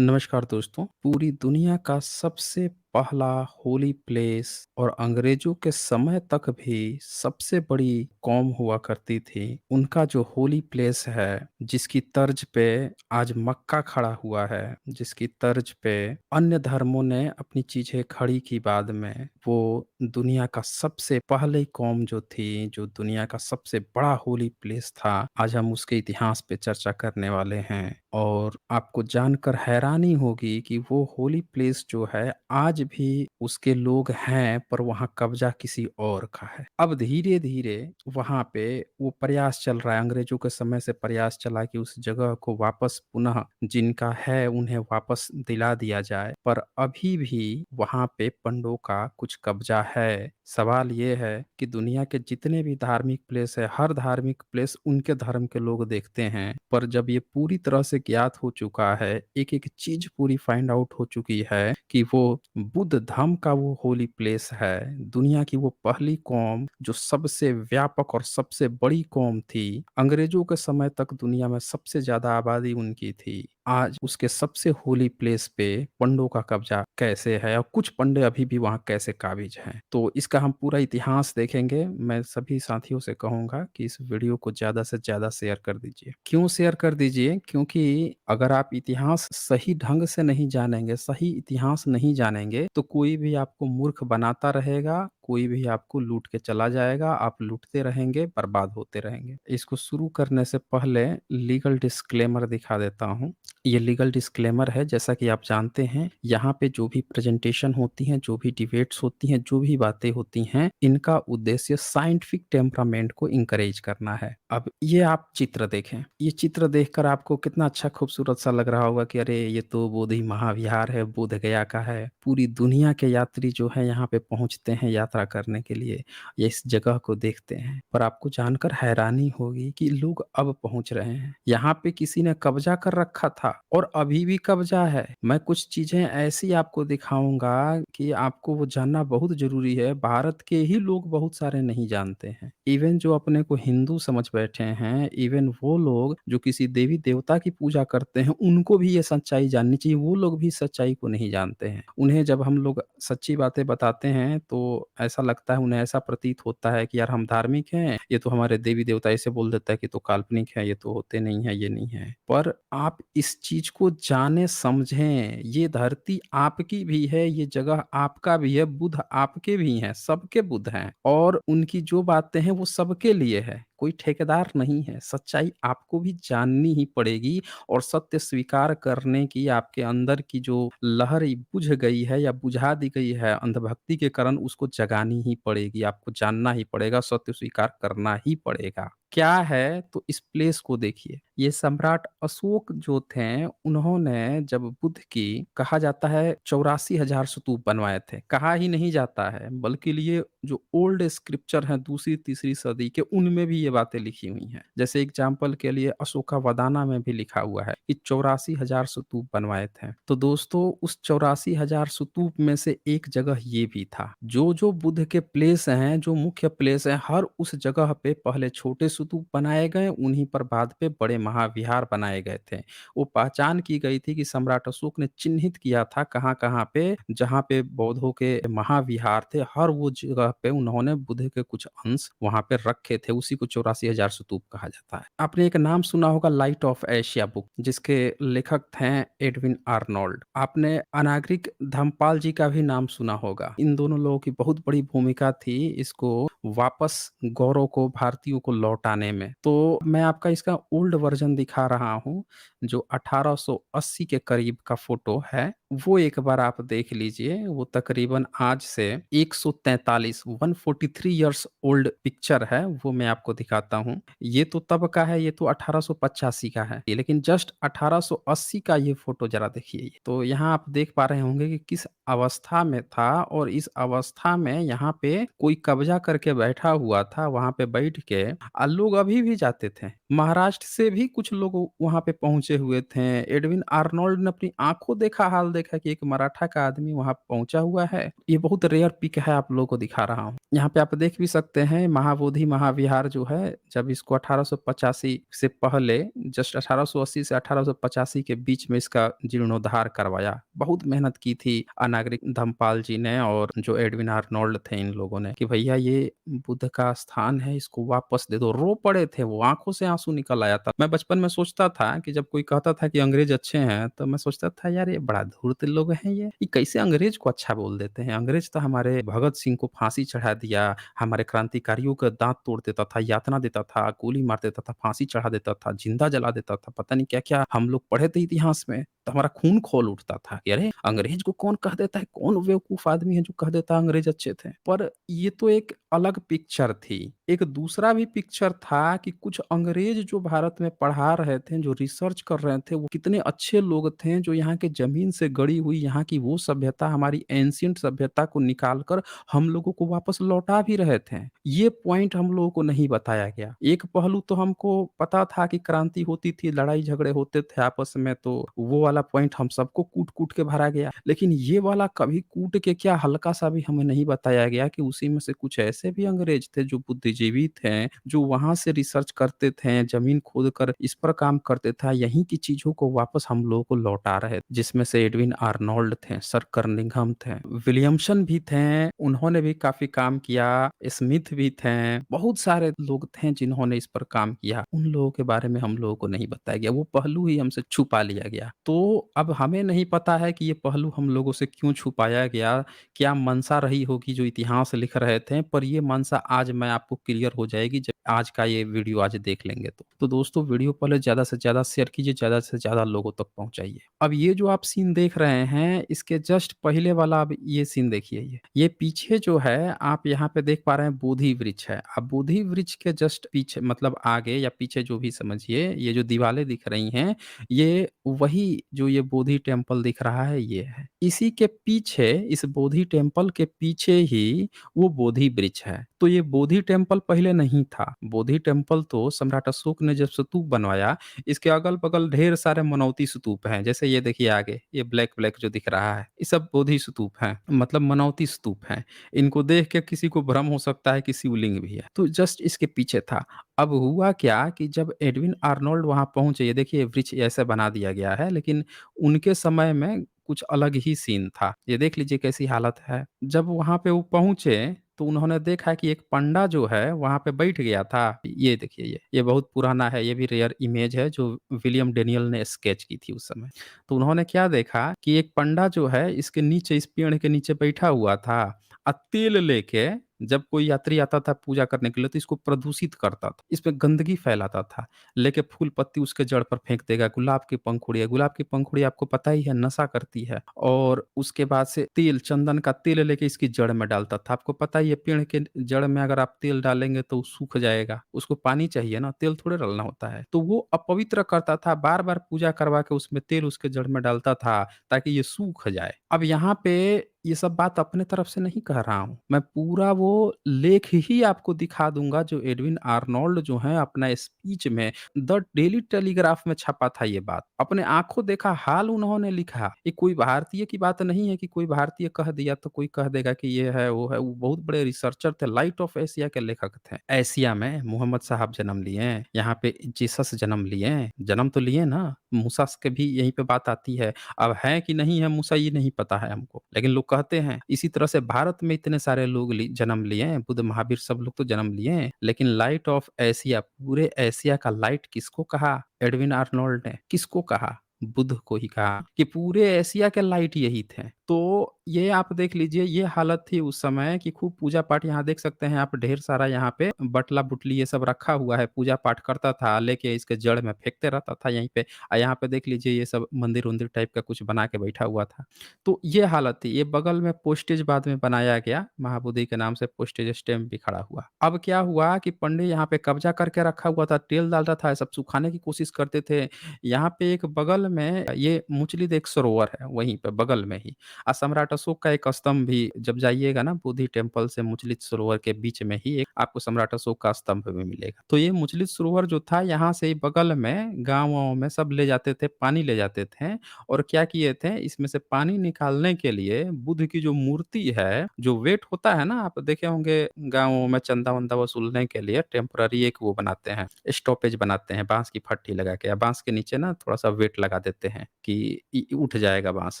नमस्कार दोस्तों, पूरी दुनिया का सबसे पहला होली प्लेस और अंग्रेजों के समय तक भी सबसे बड़ी कौम हुआ करती थी। उनका जो होली प्लेस है, जिसकी तर्ज पे आज मक्का खड़ा हुआ है, जिसकी तर्ज पे अन्य धर्मों ने अपनी चीज़ें खड़ी की बाद में, वो दुनिया का सबसे पहले कौम जो थी, जो दुनिया का सबसे बड़ा होली प्लेस था, आज हम उसके इतिहास पे चर्चा करने वाले हैं। और आपको जानकर हैरानी होगी कि वो होली प्लेस जो है आज भी उसके लोग हैं, पर वहाँ कब्जा किसी और का है। अब धीरे-धीरे वहाँ पे वो प्रयास चल रहा है, अंग्रेजों के समय से प्रयास चला कि उस जगह को वापस पुनः जिनका है उन्हें वापस दिला दिया जाए, पर अभी भी वहाँ पे पंडों का कुछ कब्जा है। सवाल ये है कि दुनिया के जितने भी धार्मिक प्लेस है, हर धार्मिक प्लेस उनके धर्म के लोग देखते हैं, पर जब ये पूरी तरह से ज्ञात हो चुका है, एक-एक चीज़ पूरी फाइंड आउट हो चुकी है कि वो बुद्ध धर्म का वो होली प्लेस है। दुनिया की वो पहली कौम जो सबसे व्यापक और सबसे बड़ी कौम थी, अंग्रेजों के समय तक दुनिया में सबसे ज़्यादा आबादी उनकी थी। आज उसके सबसे होली प्लेस पे पंडों का कब्जा कैसे है और कुछ पंडे अभी भी वहाँ कैसे काबिज हैं। तो इसका हम पूरा इतिहास देखेंगे। मैं सभी साथियों से कहूँगा कि इस वीडियो को ज़्यादा से ज़्यादा शेयर कर दीजिए। क्यों शेयर कर दीजिए? क्योंकि अगर आप इतिहास सही ढंग से नहीं जानेंगे, सही इतिहास नहीं जानेंगे, तो कोई भी आपको मूर्ख बनाता रहेगा, कोई भी आपको लूट के चला जाएगा, आप लूटते रहेंगे, बर्बाद होते रहेंगे। इसको शुरू करने से पहले लीगल डिस्क्लेमर दिखा देता हूँ। ये लीगल डिस्क्लेमर है, जैसा कि आप जानते हैं, यहाँ पे जो भी प्रेज़ेंटेशन होती हैं, जो भी डिबेट्स होती हैं, जो भी बातें होती हैं, इनका उद्देश्य साइंटिफिक टेम्परामेंट को एनकरेज करना है। अब ये आप चित्र देखें, ये चित्र देखकर आपको कितना अच्छा खूबसूरत सा लग रहा होगा कि अरे! ये तो बोधि महाविहार है, बोध गया का है। पूरी दुनिया के यात्री जो हैं यहाँ पे पहुँचते हैं यात्रा करने के लिए, या इस जगह को देखते हैं। पर आपको जानकर हैरानी होगी कि लोग अब पहुँच रहे हैं। यहाँ पे किसी ने कब्ज़ा कर रखा था और अभी भी कब्ज़ा है। मैं कुछ चीज़ें ऐसी आपको दिखाऊँगा कि आपको वो जानना बहुत ज़रूरी है, भारत के ही लोग बहुत सारे नहीं जानते हैं। इवन जो अपने को हिंदू समझ बैठे हैं, इवन वो लोग जो किसी देवी-देवता की पूजा करते हैं, उनको भी ये सच्चाई जाननी चाहिए, वो लोग भी सच्चाई को नहीं जानते हैं। उन्हें जब हम लोग सच्ची बातें बताते हैं, तो ऐसा लगता है, उन्हें ऐसा प्रतीत होता है कि यार हम धार्मिक हैं, ये तो हमारे देवी-देवता ऐसे बोल देता है कि ये तो काल्पनिक है, ये तो होते नहीं हैं, ये नहीं है। पर आप इस चीज़ को जानें, समझें, ये धरती आपकी भी है, ये जगह आपका भी है, बुद्ध आपके भी हैं, सबके बुद्ध हैं और उनकी जो बातें हैं वो सबके लिए है, कोई ठेकेदार नहीं है। सच्चाई आपको भी जाननी ही पड़ेगी और सत्य स्वीकार करने की आपके अंदर की जो लहर बुझ गई है या बुझा दी गई है अंधभक्ति के कारण, उसको जगानी ही पड़ेगी, आपको जानना ही पड़ेगा, सत्य स्वीकार करना ही पड़ेगा। क्या है? तो इस प्लेस को देखिए। ये सम्राट अशोक जो थे, उन्होंने जब बुद्ध की कहा जाता है 84,000 स्तूप बनवाए थे। कहा ही नहीं जाता है, बल्कि ये जो ओल्ड स्क्रिप्चर हैं 2री-तीसरी सदी के, उनमें भी ये बातें लिखी हुई हैं। जैसे एग्ज़ाम्पल के लिए अशोकावदाना में भी लिखा हुआ है कि 84,000 स्तूप बनवाए थे। तो दोस्तों, उस 84,000 स्तूप में से एक जगह ये भी था। जो-जो बुद्ध के प्लेस हैं, जो मुख्य प्लेस हैं, हर उस जगह पे पहले छोटे स्तूप बनाए गए, उन्हीं पर बाद पे बड़े महाविहार बनाए गए थे। वो पहचान की गई थी कि सम्राट अशोक ने चिन्हित किया था कहाँ-कहाँ पे, जहाँ पे बौद्धों के महाविहार थे, हर वो जगह पे उन्होंने बुद्ध के कुछ अंश वहाँ पे रखे थे, उसी को 84,000 स्तूप कहा जाता है। आपने एक नाम सुना होगा लाइट ऑफ एशिया बुक, जिसके लेखक थे एडविन आर्नोल्ड। आपने अनागरिक धम्मपाल जी का भी नाम सुना होगा। इन दोनों लोगों की बहुत बड़ी भूमिका थी इसको वापस गौरव को, भारतीयों को लौटाने में। तो मैं आपका इसका ओल्ड वर्ज़न दिखा रहा हूँ, जो 1880 के करीब का फ़ोटो है, वो एक बार आप देख लीजिए। वो तकरीबन आज से 143 143 इयर्स ओल्ड पिक्चर है, वो मैं आपको दिखाता हूँ। ये तो तब का है, ये तो 1885 का है, लेकिन जस्ट 1880 का ये फ़ोटो ज़रा देखिए। तो यहाँ आप देख पा रहे होंगे कि किस अवस्था में था और इस अवस्था में यहाँ पे कोई कब्ज़ा करके बैठा हुआ था, वहाँ पे बैठ के लोग अभी भी जाते थे। महाराष्ट्र से भी कुछ लोग वहाँ पे पहुँचे हुए थे। एडविन आर्नोल्ड ने अपनी आँखों देखा हाल देखा कि एक मराठा का आदमी वहाँ पहुँचा हुआ है। ये बहुत रेयर पिक है, आप लोगों को दिखा रहा हूँ। यहाँ पे आप देख भी सकते हैं महाबोधि महाविहार जो है, जब इसको 1885 से पहले, जस्ट 1880 से 1885 के बीच में इसका जीर्णोद्धार करवाया। बहुत मेहनत की थी अनागरिक धर्मपाल जी ने और जो एडविन आर्नोल्ड थे इन लोगों ने कि भैया ये बुद्ध का स्थान है, इसको वापस दे दो। रो पड़े थे वो, आँखों से आँसू निकल आया था। मैं बचपन में सोचता था कि जब कोई कहता था कि अंग्रेज़ अच्छे हैं, तो मैं सोचता था यार ये बड़ा धूर्त लोग हैं ये कैसे अंग्रेज़ को अच्छा बोल देते हैं। अंग्रेज़ तो हमारे भगत सिंह को फांसी चढ़ा दिया, हमारे क्रांतिकारियों का दाँत तोड़ देता था, यातना देता था, गोली मार देता था, फांसी चढ़ा देता था, जिंदा जला देता था, पता नहीं क्या-क्या हम लोग पढ़े थे इतिहास में। तो हमारा खून खौल उठता था कि अरे! अंग्रेज़ को कौन कह देता है, कौन बेवकूफ़ आदमी है जो कह देता है अंग्रेज़ अच्छे थे। पर ये तो एक अलग पिक्चर थी। एक दूसरा भी पिक्चर था कि कुछ अंग्रेज़ जो भारत में पढ़ा रहे थे, जो रिसर्च कर रहे थे, वो कितने अच्छे लोग थे जो यहाँ के ज़मीन से गढ़ी हुई यहाँ की वो सभ्यता, हमारी एंशिएंट सभ्यता को निकाल कर हम लोगों को वापस लौटा भी रहे थे। ये पॉइंट हम लोगों को नहीं बताया गया। एक पहलू तो हमको पता था कि क्रांति होती थी, लड़ाई झगड़े होते थे आपस में, तो वो वाला पॉइंट हम सबको कूट-कूट के भरा गया। लेकिन ये वाला कभी कूट के क्या हल्का-सा भी हमें नहीं बताया गया कि उसी में से कुछ ऐसे भी अंग्रेज थे जो बुद्धिजीवी थे, जो वहाँ से रिसर्च करते थे, ज़मीन खोद कर इस पर काम करते थे, यहीं की चीज़ों को वापस हम लोगों को लौटा रहे। जिसमें से एडविन आर्नोल्ड थे, सर कर्निंघम थे, विलियमसन भी थे, उन्होंने भी काफ़ी काम किया, स्मिथ भी थे, बहुत सारे लोग थे जिन्होंने इस पर काम किया। उन लोगों के बारे में हम लोगों को नहीं बताया गया, वो पहलू ही हमसे छुपा लिया गया। तो अब हमें नहीं पता है कि ये पहलू हम लोगों से क्यों छुपाया गया, क्या मंशा रही होगी जो इतिहास लिख रहे थे, पर ये मंशा आज मैं आपको क्लियर हो जाएगी जब आज का ये वीडियो आज देख लेंगे तो। तो दोस्तों वीडियो पहले ज़्यादा से ज़्यादा शेयर कीजिए, ज़्यादा से ज़्यादा लोगों तक पहुँचाइए। अब ये जो आप सीन देख रहे हैं, इसके जस्ट पहले वाला अब ये सीन देखिए ये। ये पीछे जो है आप यहाँ पे देख पा रहे हैं बोधि वृक्ष है। अब बोधि वृक्ष के जस्ट पीछे मतलब आगे या पीछे जो भी समझिए, ये जो दीवालें दिख रही हैं, ये वही जो ये बोधि टेम्पल दिख रहा है ये है। इसी के पीछे इस बोधि टेम्पल के पीछे ही वो बोधि वृक्ष है। तो ये बोधि टेम्पल पहले नहीं था। बोधि टेम्पल तो सम्राट अशोक ने जब स्तूप बनवाया, इसके अगल-बगल ढेर सारे मनौती स्तूप हैं। जैसे ये देखिए आगे, ये ब्लैक-ब्लैक जो दिख रहा है, ये सब बोधि स्तूप हैं, मतलब मनौती स्तूप हैं। इनको देख के किसी को भ्रम हो सकता है कि शिवलिंग भी है। तो जस्ट इसके पीछे था। अब हुआ क्या कि जब एडविन आर्नोल्ड वहाँ पहुँचे, ये देखिए वृक्ष ऐसे बना दिया गया है, लेकिन उनके समय में कुछ अलग ही सीन था। ये देख लीजिए कैसी हालत है। जब वहाँ पे वो पहुँचे, तो उन्होंने देखा कि एक पंडा जो है वहाँ पे बैठ गया था। ये देखिए ये बहुत पुराना है, ये भी रेयर इमेज है जो विलियम डेनियल ने स्केच की थी उस समय। तो उन्होंने क्या देखा कि एक पंडा जो है इसके नीचे, इस पेड़ के नीचे बैठा हुआ था, तेल लेके जब कोई यात्री आता था पूजा करने के लिए तो इसको प्रदूषित करता था, इसमें गंदगी फैलाता था। लेके फूल पत्ती उसके जड़ पर फेंक देगा, गुलाब की पंखुड़ी आपको पता ही है नशा करती है, और उसके बाद से तेल, चंदन का तेल लेके इसकी जड़ में डालता था। आपको पता ही है पेड़ के जड़ में अगर आप तेल डालेंगे तो वो सूख जाएगा, उसको पानी चाहिए ना, तेल थोड़े डालना होता है। तो वो अपवित्र करता था, बार-बार पूजा करवा के उसमें तेल उसके जड़ में डालता था ताकि ये सूख जाए। अब यहाँ पे ये सब बात अपने तरफ से नहीं कह रहा हूँ। मैं पूरा वो लेख ही आपको दिखा दूँगा जो एडविन आर्नोल्ड जो हैं अपना स्पीच में द डेली टेलीग्राफ में छपा था ये बात। अपने आँखों देखा हाल उन्होंने लिखा। ये कोई भारतीय की बात नहीं है कि कोई भारतीय कह दिया तो कोई कह देगा कि ये है, वो है। वो बहुत बड़े रिसर्चर थे, लाइट ऑफ एशिया के लेखक थे। एशिया में मोहम्मद साहब जन्म लिए, यहाँ पे जीसस जन्म लिए, जन्म तो लिए ना, मूसा की भी यहीं पे बात आती है। अब है कि नहीं है मूसा ये नहीं पता है हमको, लेकिन लोग कहते हैं। इसी तरह से भारत में इतने सारे लोग जन्म लिए हैं, बुद्ध महावीर सब लोग तो जन्म लिए हैं, लेकिन लाइट ऑफ एशिया, पूरे एशिया का लाइट किसको कहा एडविन आर्नोल्ड ने? किसको कहा? बुद्ध को ही कहा कि पूरे एशिया के लाइट यही थे। तो ये आप देख लीजिए, ये हालत थी उस समय कि खूब पूजा पाठ, यहाँ देख सकते हैं आप ढेर सारा यहाँ पे बटला बुटली ये सब रखा हुआ है, पूजा पाठ करता था, लेके इसके जड़ में फेंकते रहता था यहीं पे। यहाँ पे देख लीजिए ये सब मंदिर-वंदिर टाइप का कुछ बना के बैठा हुआ था। तो ये हालत थी। ये बगल में पोस्टेज बाद में बनाया गया, महाबोधि के नाम से पोस्टेज स्टैम्प भी खड़ा हुआ। अब क्या हुआ कि पंडित यहाँ पे कब्जा करके रखा हुआ था, तेल डाल रहा था, सब सुखाने की कोशिश करते थे। यहाँ पे एक बगल में ये मुचलिद एक सरोवर है, वहीं पे बगल में ही। सम्राट अशोक का एक स्तंभ भी जब जाइएगा ना बोधि टेम्पल से मुचलित सरोवर के बीच में ही एक आपको सम्राट अशोक का स्तंभ भी मिलेगा। तो ये मुचलित सरोवर जो था यहाँ से ही बगल में गाँव-वाँव में सब ले जाते थे, पानी ले जाते थे और क्या किए थे इसमें से पानी निकालने के लिए बुद्ध की जो मूर्ति है, जो वेट होता है ना आप देखे होंगे गाँवों में चंदा-वंदा वसूलने के लिए टेम्परेरी एक वो बनाते हैं, स्टॉपेज बनाते हैं बाँस की फट्टी लगा के या बाँस के नीचे ना थोड़ा-सा वेट लगा देते हैं कि उठ जाएगा बाँस,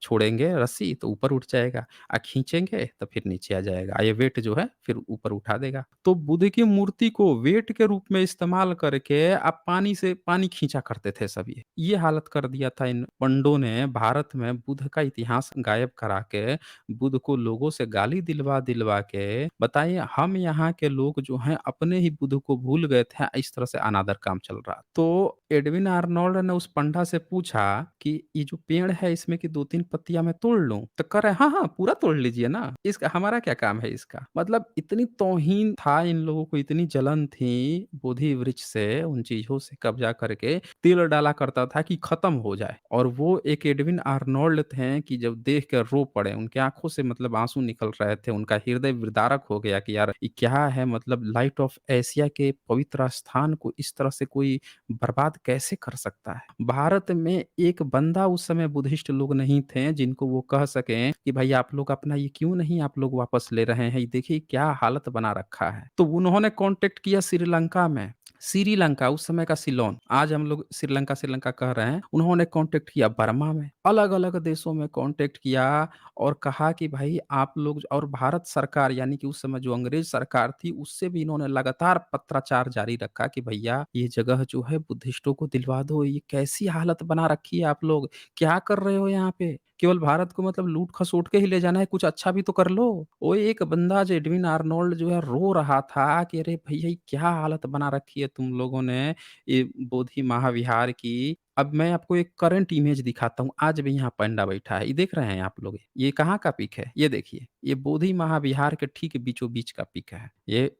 छोड़ेंगे रस्सी तो ऊपर उठ जाएगा, खींचेंगे तो फिर नीचे आ जाएगा। ये वेट जो है फिर ऊपर उठा देगा। तो बुद्ध की मूर्ति को वेट के रूप में इस्तेमाल करके आप पानी से पानी खींचा करते थे सभी। ये हालत कर दिया था इन पंडों ने भारत में बुद्ध का इतिहास गायब करा के, बुद्ध को लोगों से गाली दिलवा-दिलवा के बताइए हम यहाँ के लोग जो हैं अपने ही बुद्ध को भूल गए थे, इस तरह से अनादर काम चल रहा। तो एडविन आर्नोल्ड ने उस पंडा से पूछा कि ये जो पेड़ है इसमें की 2-3 पत्तियाँ मैं तोड़ लूँ? तो कह रहे हैं, हाँ, हाँ, पूरा तोड़ लीजिए ना, इसका हमारा क्या काम है इसका? मतलब इतनी तौहीन था इन लोगों को, इतनी जलन थी बोधि वृक्ष से, उन चीज़ों से कब्ज़ा करके तिल डाला करता था कि खत्म हो जाए और वो एक एडविन आर्नोल्ड थे कि जब देख कर रो पड़े, उनकी आँखों से मतलब आँसू निकल रहे थे, उनका हृदय विदारक हो गया कि यार ये क्या है मतलब लाइट ऑफ एशिया के पवित्र स्थान को इस तरह से कोई बर्बाद कैसे कर सकता है? भारत में एक बंदा उस समय बुद्धिस्ट लोग नहीं थे जिनको वो कह सकें कि भाई आप लोग अपना ये क्यों नहीं आप लोग वापस ले रहे हैं? ये देखिए क्या हालत बना रखा है। तो उन्होंने कॉन्टैक्ट किया श्रीलंका में। श्रीलंका उस समय का सिलोन, आज हम लोग श्रीलंका श्रीलंका कह रहे हैं, उन्होंने कॉन्टैक्ट किया बर्मा में, अलग-अलग देशों में कॉन्टैक्ट किया और कहा कि भाई आप लोग और भारत सरकार यानी कि उस समय जो अंग्रेज सरकार थी उससे भी इन्होंने लगातार पत्राचार जारी रखा कि भैया ये जगह जो है बुद्धिस्टों को दिलवा दो, ये कैसी हालत बना रखी है आप लोग, क्या कर रहे हो यहाँ पे? केवल भारत को मतलब लूट-खसोट के ही ले जाना है, कुछ अच्छा भी तो कर लो। वो एक बंदा जो एडविन आर्नोल्ड जो है रो रहा था कि अरे भैया ये क्या हालत बना रखी है तुम लोगों ने ये बोधि महाविहार की। अब मैं आपको एक करंट इमेज दिखाता हूँ, आज भी यहाँ पांडा बैठा है, ये देख रहे हैं आप लोग? ये कहाँ का पिक है? ये देखिए, ये बोधि महाविहार के ठीक बीचों-बीच का पिक है।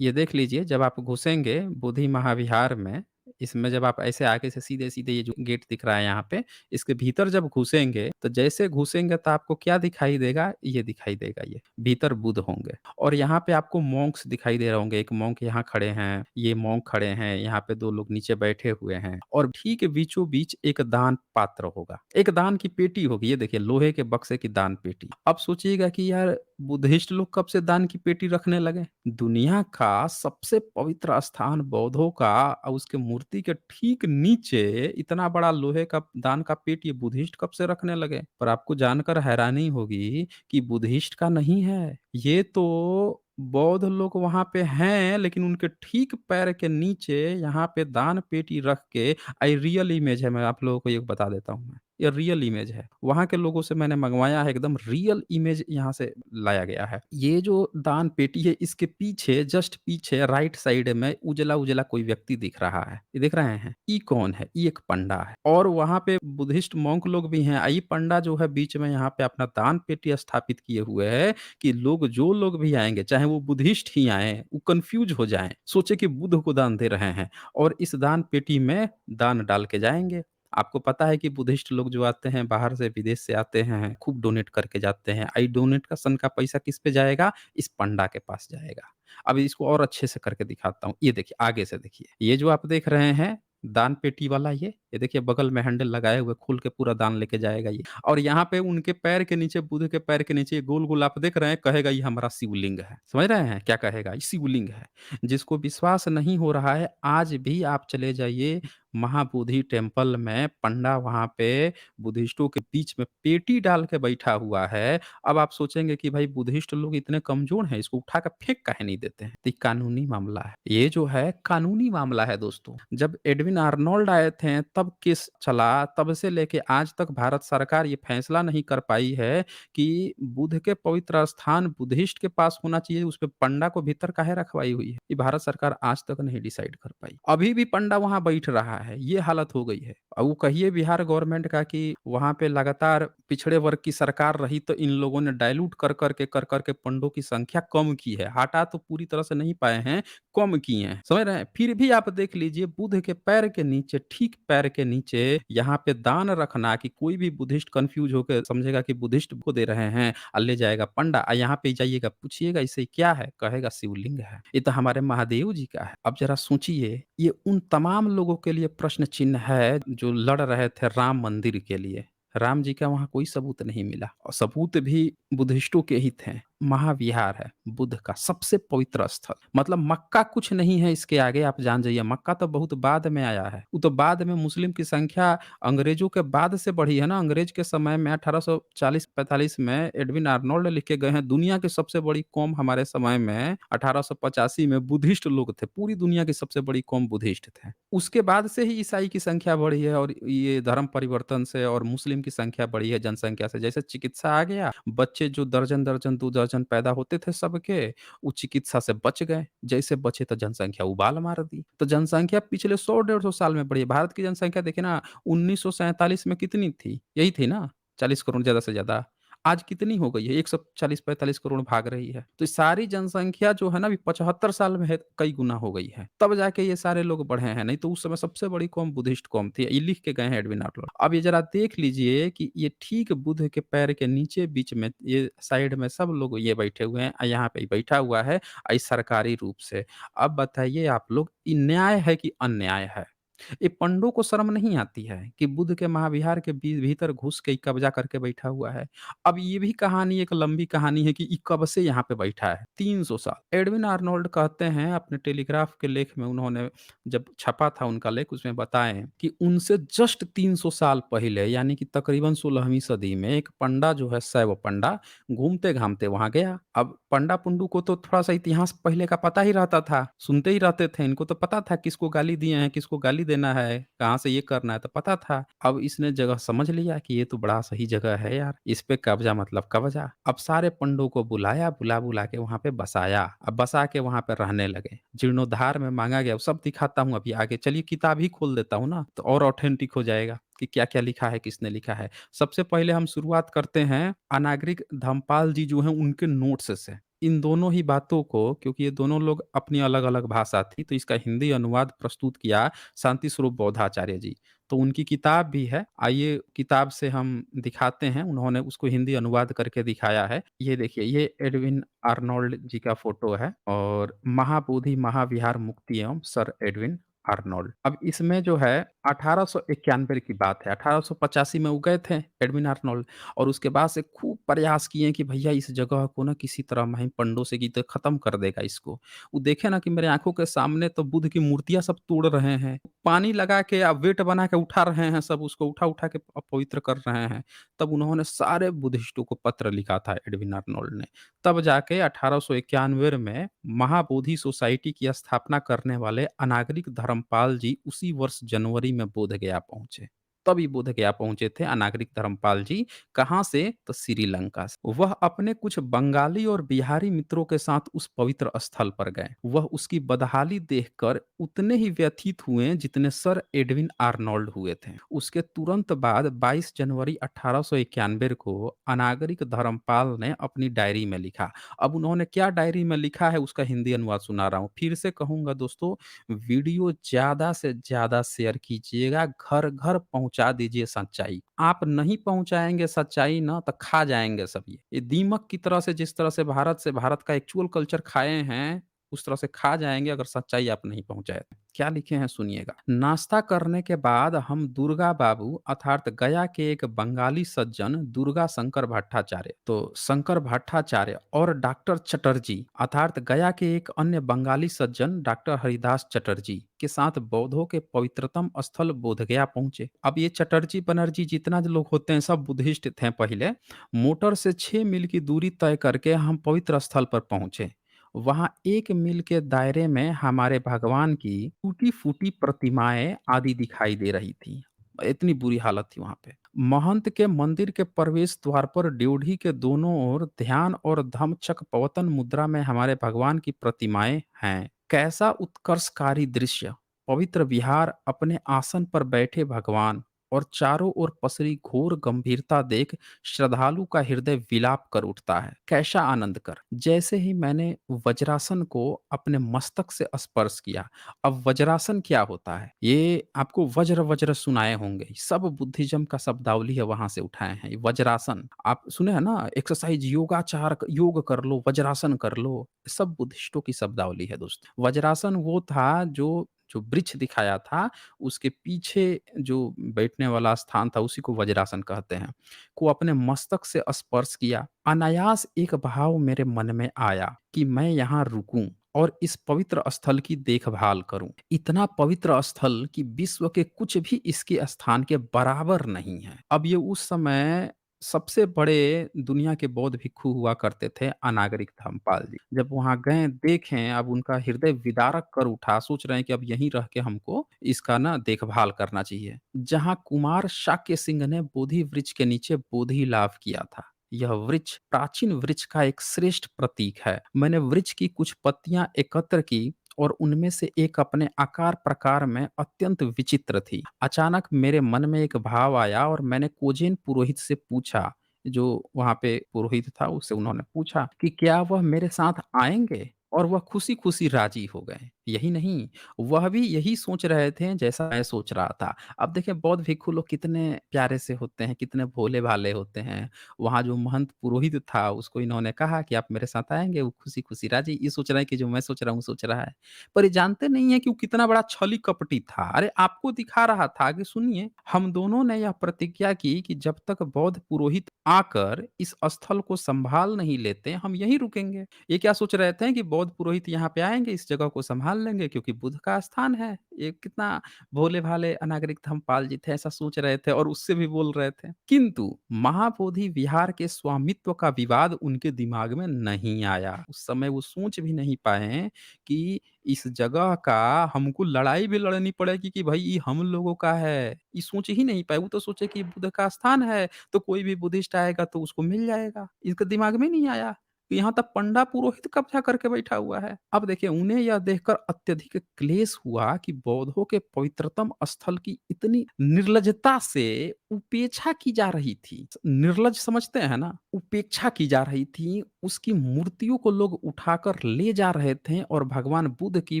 ये देख लीजिए जब आप घुसेंगे बोधि महाविहार में, इसमें जब आप ऐसे आगे से सीधे-सीधे ये जो गेट दिख रहा है यहाँ पे, इसके भीतर जब घुसेंगे, तो जैसे घुसेंगे तो आपको क्या दिखाई देगा? ये दिखाई देगा ये, भीतर बुद्ध होंगे और यहाँ पे आपको मॉन्क्स दिखाई दे रहे होंगे, एक मॉन्क यहाँ खड़े हैं, ये मॉन्क खड़े हैं, यहाँ पे 2 लोग नीचे बैठे हुए हैं और ठीक बीचों-बीच एक दान पात्र होगा, एक दान की पेटी होगी, ये देखिए लोहे के बक्से की दान पेटी। अब सोचिएगा कि यार बुद्धिस्ट लोग कब से दान की पेटी रखने लगे? दुनिया का सबसे पवित्र स्थान बौद्धों का उसके मूर्ति के ठीक नीचे इतना बड़ा लोहे का दान का पेट ये बुद्धिस्ट कब से रखने लगे? पर आपको जानकर हैरानी होगी कि बुद्धिस्ट का नहीं है। ये तो बौद्ध लोग वहाँ पे हैं लेकिन उनके ठीक पैर के नीचे यहाँ पे दान पेटी रख के रियल इमेज है मैं आप लोगों को ये बता देता हूँ मैं। ये रियल इमेज है। वहाँ के लोगों से मैंने मँगवाया है एकदम रियल इमेज यहाँ से लाया गया है। ये जो दान पेटी है इसके पीछे जस्ट पीछे राइट साइड में उजला-उजला कोई व्यक्ति दिख रहा है। ये देख रहे हैं? ये कौन है? ये एक पंडा है और वहाँ पे बुद्धिस्ट मोंक लोग भी हैं। ये पंडा जो है बीच में यहाँ पे अपना दान पेटी स्थापित किए हुए है कि लोग जो लोग भी आएँगे चाहे वो बुद्धिस्ट ही आएँ, वो कन्फ्यूज़ हो जाएँ, सोचे कि बुद्ध को दान दे रहे हैं और इस दान पेटी में दान डाल के जाएँगे। आपको पता है कि बुद्धिस्ट लोग जो आते हैं बाहर से विदेश से आते हैं, खूब डोनेट करके जाते हैं। डोनेशन का पैसा किस पे जाएगा? इस पंडा के पास जाएगा। अब इसको और अच्छे से करके दिखाता हूँ। ये देखिए, आगे से देखिए। ये जो आप देख रहे हैं दान पेटी वाला ये देखिए बगल में हैंडल लगाए हुए खोल के पूरा दान लेके जाएगा ये। और यहाँ पे उनके पैर के नीचे बुद्ध के पैर के नीचे गोल-गोल आप देख रहे हैं, कहेगा ये हमारा शिवलिंग है। समझ रहे हैं क्या कहेगा? ये शिवलिंग है। जिसको विश्वास नहीं हो रहा है, आज भी आप चले जाइए महाबोधि टेम्पल में पंडा वहाँ पे बुद्धिस्टों के बीच में पेटी डाल के बैठा हुआ है। अब आप सोचेंगे कि भाई बुद्धिस्ट लोग इतने कमज़ोर हैं, इसको उठा के फेंक काहे नहीं देते हैं? तो ये कानूनी मामला है। ये जो है कानूनी मामला है दोस्तों। जब एडविन आर्नोल्ड आए थे तब केस चला, तब से लेके आज तक भारत सरकार ये फैसला नहीं कर पाई है कि बुद्ध के पवित्र स्थान बुद्धिस्ट के पास होना चाहिए, उसपे पंडा को भीतर काहे रखवाई हुई है? ये भारत सरकार आज तक नहीं डिसाइड कर पाई। अभी भी पंडा वहाँ बैठ रहा है, ये हालत हो गई है। वो कहिए बिहार गवर्नमेंट का कि वहाँ पे लगातार पिछड़े वर्ग की सरकार रही तो इन लोगों ने डाइल्यूट कर कर के पंडों की संख्या कम की है। हटा तो पूरी तरह से नहीं पाए हैं, कम किए हैं, समझ रहे हैं? फिर भी आप देख लीजिए बुद्ध के पैर के नीचे, ठीक पैर के नीचे यहाँ पे दान रखना कि कोई भी बुद्धिस्ट कन्फ्यूज़ होके समझेगा कि बुद्धिस्ट को दे रहे हैं ले जाएगा पंडा यहाँ पे जाइएगा पूछिएगा इसे क्या है? कहेगा शिवलिंग है। ये तो हमारे महादेव जी का है। अब ज़रा सोचिए ये उन तमाम लोगों के लिए प्रश्न चिन्ह है जो लड़ रहे थे राम मंदिर के लिए। राम जी का वहाँ कोई सबूत नहीं मिला और सबूत भी बुद्धिस्टों के ही थे। महाविहार है बुद्ध का सबसे पवित्र स्थल। मतलब मक्का कुछ नहीं है इसके आगे आप जान जाइए। मक्का तो बहुत बाद में आया है। वो तो बाद में मुस्लिम की संख्या अंग्रेजों के बाद से बढ़ी है ना। अंग्रेज के समय में 1840-45 में एडविन आर्नोल्ड लिख के गए हैं दुनिया की सबसे बड़ी कौम हमारे समय में 1885 में बुद्धिस्ट लोग थे। पूरी दुनिया की सबसे बड़ी कौम बुद्धिस्ट थे। उसके बाद से ही ईसाई की संख्या बढ़ी है और ये धर्म परिवर्तन से और मुस्लिम की संख्या बढ़ी है जनसंख्या से। जैसे चिकित्सा आ गया, बच्चे जो दर्जन-दर्जन, 2 दर्जन पैदा होते थे सबके, वो चिकित्सा से बच गए। जैसे बचे तो जनसंख्या उबाल मार दी। तो जनसंख्या पिछले 100 डेढ़ 100 साल में बढ़ी है। भारत की जनसंख्या देखिए ना 1947 में कितनी थी? यही थी ना? 40 करोड़ ज़्यादा से ज़्यादा। आज कितनी हो गई है? 140-45 करोड़ भाग रही है। तो सारी जनसंख्या जो है ना अभी 75 साल में है कई गुना हो गई है। तब जाके ये सारे लोग बढ़े हैं, नहीं तो उस समय सबसे बड़ी कौम बुद्धिस्ट कौम थी। ये लिख के गए हैं एडविन आर्नोल्ड। अब ये ज़रा देख लीजिए कि ये ठीक बुद्ध के पैर के नीचे बीच में ये साइड में सब लोग ये बैठे हुए हैं यहाँ पे बैठा हुआ है सरकारी रूप से। अब बताइए आप लोग ये न्याय है कि अन्याय है? ये पंडों को शर्म नहीं आती है कि बुद्ध के महाविहार के भीतर घुस के कब्जा करके बैठा हुआ है। अब ये भी कहानी एक लंबी कहानी है कि ये कब से यहाँ पे बैठा है 300 साल। एडविन आर्नोल्ड कहते हैं अपने टेलीग्राफ के लेख में उन्होंने जब छपा था उनका लेख उसमें बताएं कि उनसे जस्ट 300 साल पहले यानी कि तकरीबन 16वीं सदी में एक पंडा जो है शैव पंडा घूमते घामते वहां गया। अब पंडा पुंडू को तो थोड़ा सा इतिहास पहले का पता ही रहता था, सुनते ही रहते थे। इनको तो पता था किसको गाली दिए हैं, किसको गाली देना है, कहाँ से ये करना है तो पता था। अब इसने जगह समझ लिया कि ये तो बड़ा सही जगह है यार, इस पे कब्जा मतलब कब्जा। अब सारे पंडों को बुलाया, बुला-बुला के वहाँ पे बसाया। अब बसा के वहाँ पे रहने लगे। जीर्णोद्धार में माँगा गया, सब दिखाता हूँ अभी आगे। चलिए किताब ही खोल देता हूँ ना, तो और ऑथेंटिक हो जाएगा कि क्या-क्या लिखा है, किसने लिखा है। सबसे पहले हम शुरुआत करते हैं अनागरिक धम्मपाल जी जो हैं उनके नोट्स से। इन दोनों ही बातों को क्योंकि ये दोनों लोग अपनी अलग-अलग भाषा थी, तो इसका हिंदी अनुवाद प्रस्तुत किया शांति स्वरूप बौद्धाचार्य जी। तो उनकी किताब भी है। आइए किताब से हम दिखाते हैं, उन्होंने उसको हिंदी अनुवाद करके दिखाया है। ये देखिए, ये एडविन आर्नोल्ड जी का फ़ोटो है और महाबोधि महाविहार मुक्ति एवं सर एडविन आर्नोल्ड। अब इसमें जो है 1891 की बात है। 1885 में वो गए थे एडविन आर्नोल्ड और उसके बाद से खूब प्रयास किए कि भैया इस जगह को ना किसी तरह मैं पंडों से की तो खत्म कर देगा इसको। वो देखे ना कि मेरे आँखों के सामने तो बुद्ध की मूर्तियाँ सब तोड़ रहे हैं। पानी लगा के वेट बना के उठा रहे हैं सब उसको उठा-उठा के पवित्र कर रहे हैं। तब उन्होंने सारे बुद्धिस्टों को पत्र लिखा था एडविन आर्नोल्ड ने। तब जाके 1891 में महाबोधि सोसाइटी की स्थापना करने वाले अनागरिक धर्मपाल जी उसी वर्ष जनवरी में बोधगया पहुंचे। तभी बोधगया पहुंचे थे अनागरिक धर्मपाल जी। कहाँ से? तो श्रीलंका से। वह अपने कुछ बंगाली और बिहारी मित्रों के साथ उस पवित्र स्थल पर गए। वह उसकी बदहाली देखकर उतने ही व्यथित हुए जितने सर एडविन आर्नोल्ड हुए थे। उसके तुरंत बाद 22 जनवरी 1891 को अनागरिक धर्मपाल ने अपनी डायरी में लिखा। अब उन्होंने क्या डायरी में लिखा है उसका हिंदी अनुवाद सुना रहा हूँ। फिर से कहूँगा दोस्तों, वीडियो ज़्यादा से ज़्यादा शेयर कीजिएगा, घर-घर पहुँचा दीजिए सच्चाई। आप नहीं पहुँचाएँगे सच्चाई ना तो खा जाएँगे सब ये। ये दीमक की तरह से जिस तरह से भारत का एक्चुअल कल्चर खाए हैं, उस तरह से खा जाएँगे अगर सच्चाई आप नहीं पहुँचाए तो। क्या लिखे हैं सुनिएगा। नाश्ता करने के बाद हम दुर्गा बाबू अर्थात गया के एक बंगाली सज्जन दुर्गा शंकर भट्टाचार्य तो शंकर भट्टाचार्य और डॉक्टर चटर्जी अर्थात गया के एक अन्य बंगाली सज्जन डॉक्टर हरिदास चटर्जी के साथ बौद्धों के पवित्रतम स्थल बोधगया पहुंचे। अब ये चटर्जी बनर्जी जितना जो लोग होते हैं सब बुद्धिस्ट थे पहले। मोटर से 6 मील की दूरी तय करके हम पवित्र स्थल पर पहुंचे। वहाँ 1 मील के दायरे में हमारे भगवान की टूटी-फूटी प्रतिमाएँ आदि दिखाई दे रही थी। इतनी बुरी हालत थी वहाँ पे। महंत के मंदिर के प्रवेश द्वार पर ड्योढ़ी के दोनों ओर ध्यान और धम्मचक्र पवतन मुद्रा में हमारे भगवान की प्रतिमाएँ हैं। कैसा उत्कर्षकारी दृश्य! पवित्र विहार, अपने आसन पर बैठे भगवान, और चारों ओर पसरी घोर गंभीरता देख श्रद्धालु का हृदय विलाप कर उठता है। कैसा आनंद कर! जैसे ही मैंने वज्रासन को अपने मस्तक से स्पर्श किया। अब वज्रासन क्या होता है? ये आपको वज्र वज्र सुनाए होंगे। सब बुद्धिज्म का शब्दावली है, वहाँ से उठाए हैं। ये वज्रासन आप सुने हैं ना? एक्सरसाइज योगाचार योग कर लो, वज्रासन कर लो। सब बुद्धिस्टों की शब्दावली है दोस्तों। वज्रासन वो था जो जो वृक्ष दिखाया था, उसके पीछे जो बैठने वाला स्थान था, उसी को वज्रासन कहते हैं। को अपने मस्तक से स्पर्श किया। अनायास एक भाव मेरे मन में आया कि मैं यहाँ रुकूं और इस पवित्र स्थल की देखभाल करूं। इतना पवित्र स्थल कि विश्व के कुछ भी इसके स्थान के बराबर नहीं है। अब ये उस समय सबसे बड़े दुनिया के बौद्ध भिक्षु हुआ करते थे, अनागरिक धर्मपाल जी। जब वहाँ गए, देखें, अब उनका हृदय विदारक कर उठा, सोच रहे हैं कि अब यहीं रह के हमको इसका ना देखभाल करना चाहिए। जहाँ कुमार शाक्य सिंह ने बोधि वृक्ष के नीचे बोधि लाभ किया था। यह वृक्ष प्राचीन वृक्ष का एक श्रेष्ठ प्रतीक है। मैंने वृक्ष की कुछ पत्तियां एकत्र की और उनमें से एक अपने आकार प्रकार में अत्यंत विचित्र थी। अचानक मेरे मन में एक भाव आया और मैंने कोजेन पुरोहित से पूछा, जो वहां पे पुरोहित था, उससे उन्होंने पूछा कि क्या वह मेरे साथ आएंगे, और वह खुशी खुशी राजी हो गए। यही नहीं, वह भी यही सोच रहे थे जैसा मैं सोच रहा था। अब देखिए बौद्ध भिक्षु लोग कितने प्यारे से होते हैं, कितने भोले भाले होते हैं। वहाँ जो महंत पुरोहित था, उसको इन्होंने कहा कि आप मेरे साथ आएँगे? वो खुशी-खुशी राज़ी। ये सोच रहा है कि जो मैं सोच रहा हूँ, सोच रहा है। पर ये जानते नहीं है कि वो कितना बड़ा छली कपटी था। अरे आपको दिखा रहा था कि सुनिए, हम दोनों ने यह प्रतिज्ञा की कि जब तक बौद्ध पुरोहित आकर इस स्थल को सँभाल नहीं लेते, हम यहीं रुकेंगे। ये क्या सोच रहे थे कि बौद्ध पुरोहित यहाँ पे आएँगे, इस जगह को सँभाल लेंगे क्योंकि बुद्ध का स्थान है। ये कितना भोले-भाले अनागरिक धर्मपाल जी थे, ऐसा सोच रहे थे और उससे भी बोल रहे थे। किंतु महाबोधि विहार के स्वामित्व का विवाद उनके दिमाग में नहीं आया। उस समय वो सोच भी नहीं पाए कि इस जगह का हमको लड़ाई भी लड़नी पड़ेगी कि भाई ये हम लोगों का है। ये सोच ही नहीं पाए। वो तो सोचे कि बुद्ध का स्थान है, तो कोई भी बुद्धिस्ट आएगा तो उसको मिल जाएगा। इनके दिमाग में नहीं आया कि यहाँ तक पंडा पुरोहित कब्जा करके बैठा हुआ है। अब देखिए उन्हें यह देखकर अत्यधिक क्लेश हुआ कि बौद्धों के पवित्रतम स्थल की इतनी निर्लजता से उपेक्षा की जा रही थी। निर्लज समझते हैं ना? उपेक्षा की जा रही थी। उसकी मूर्तियों को लोग उठाकर ले जा रहे थे और भगवान बुद्ध की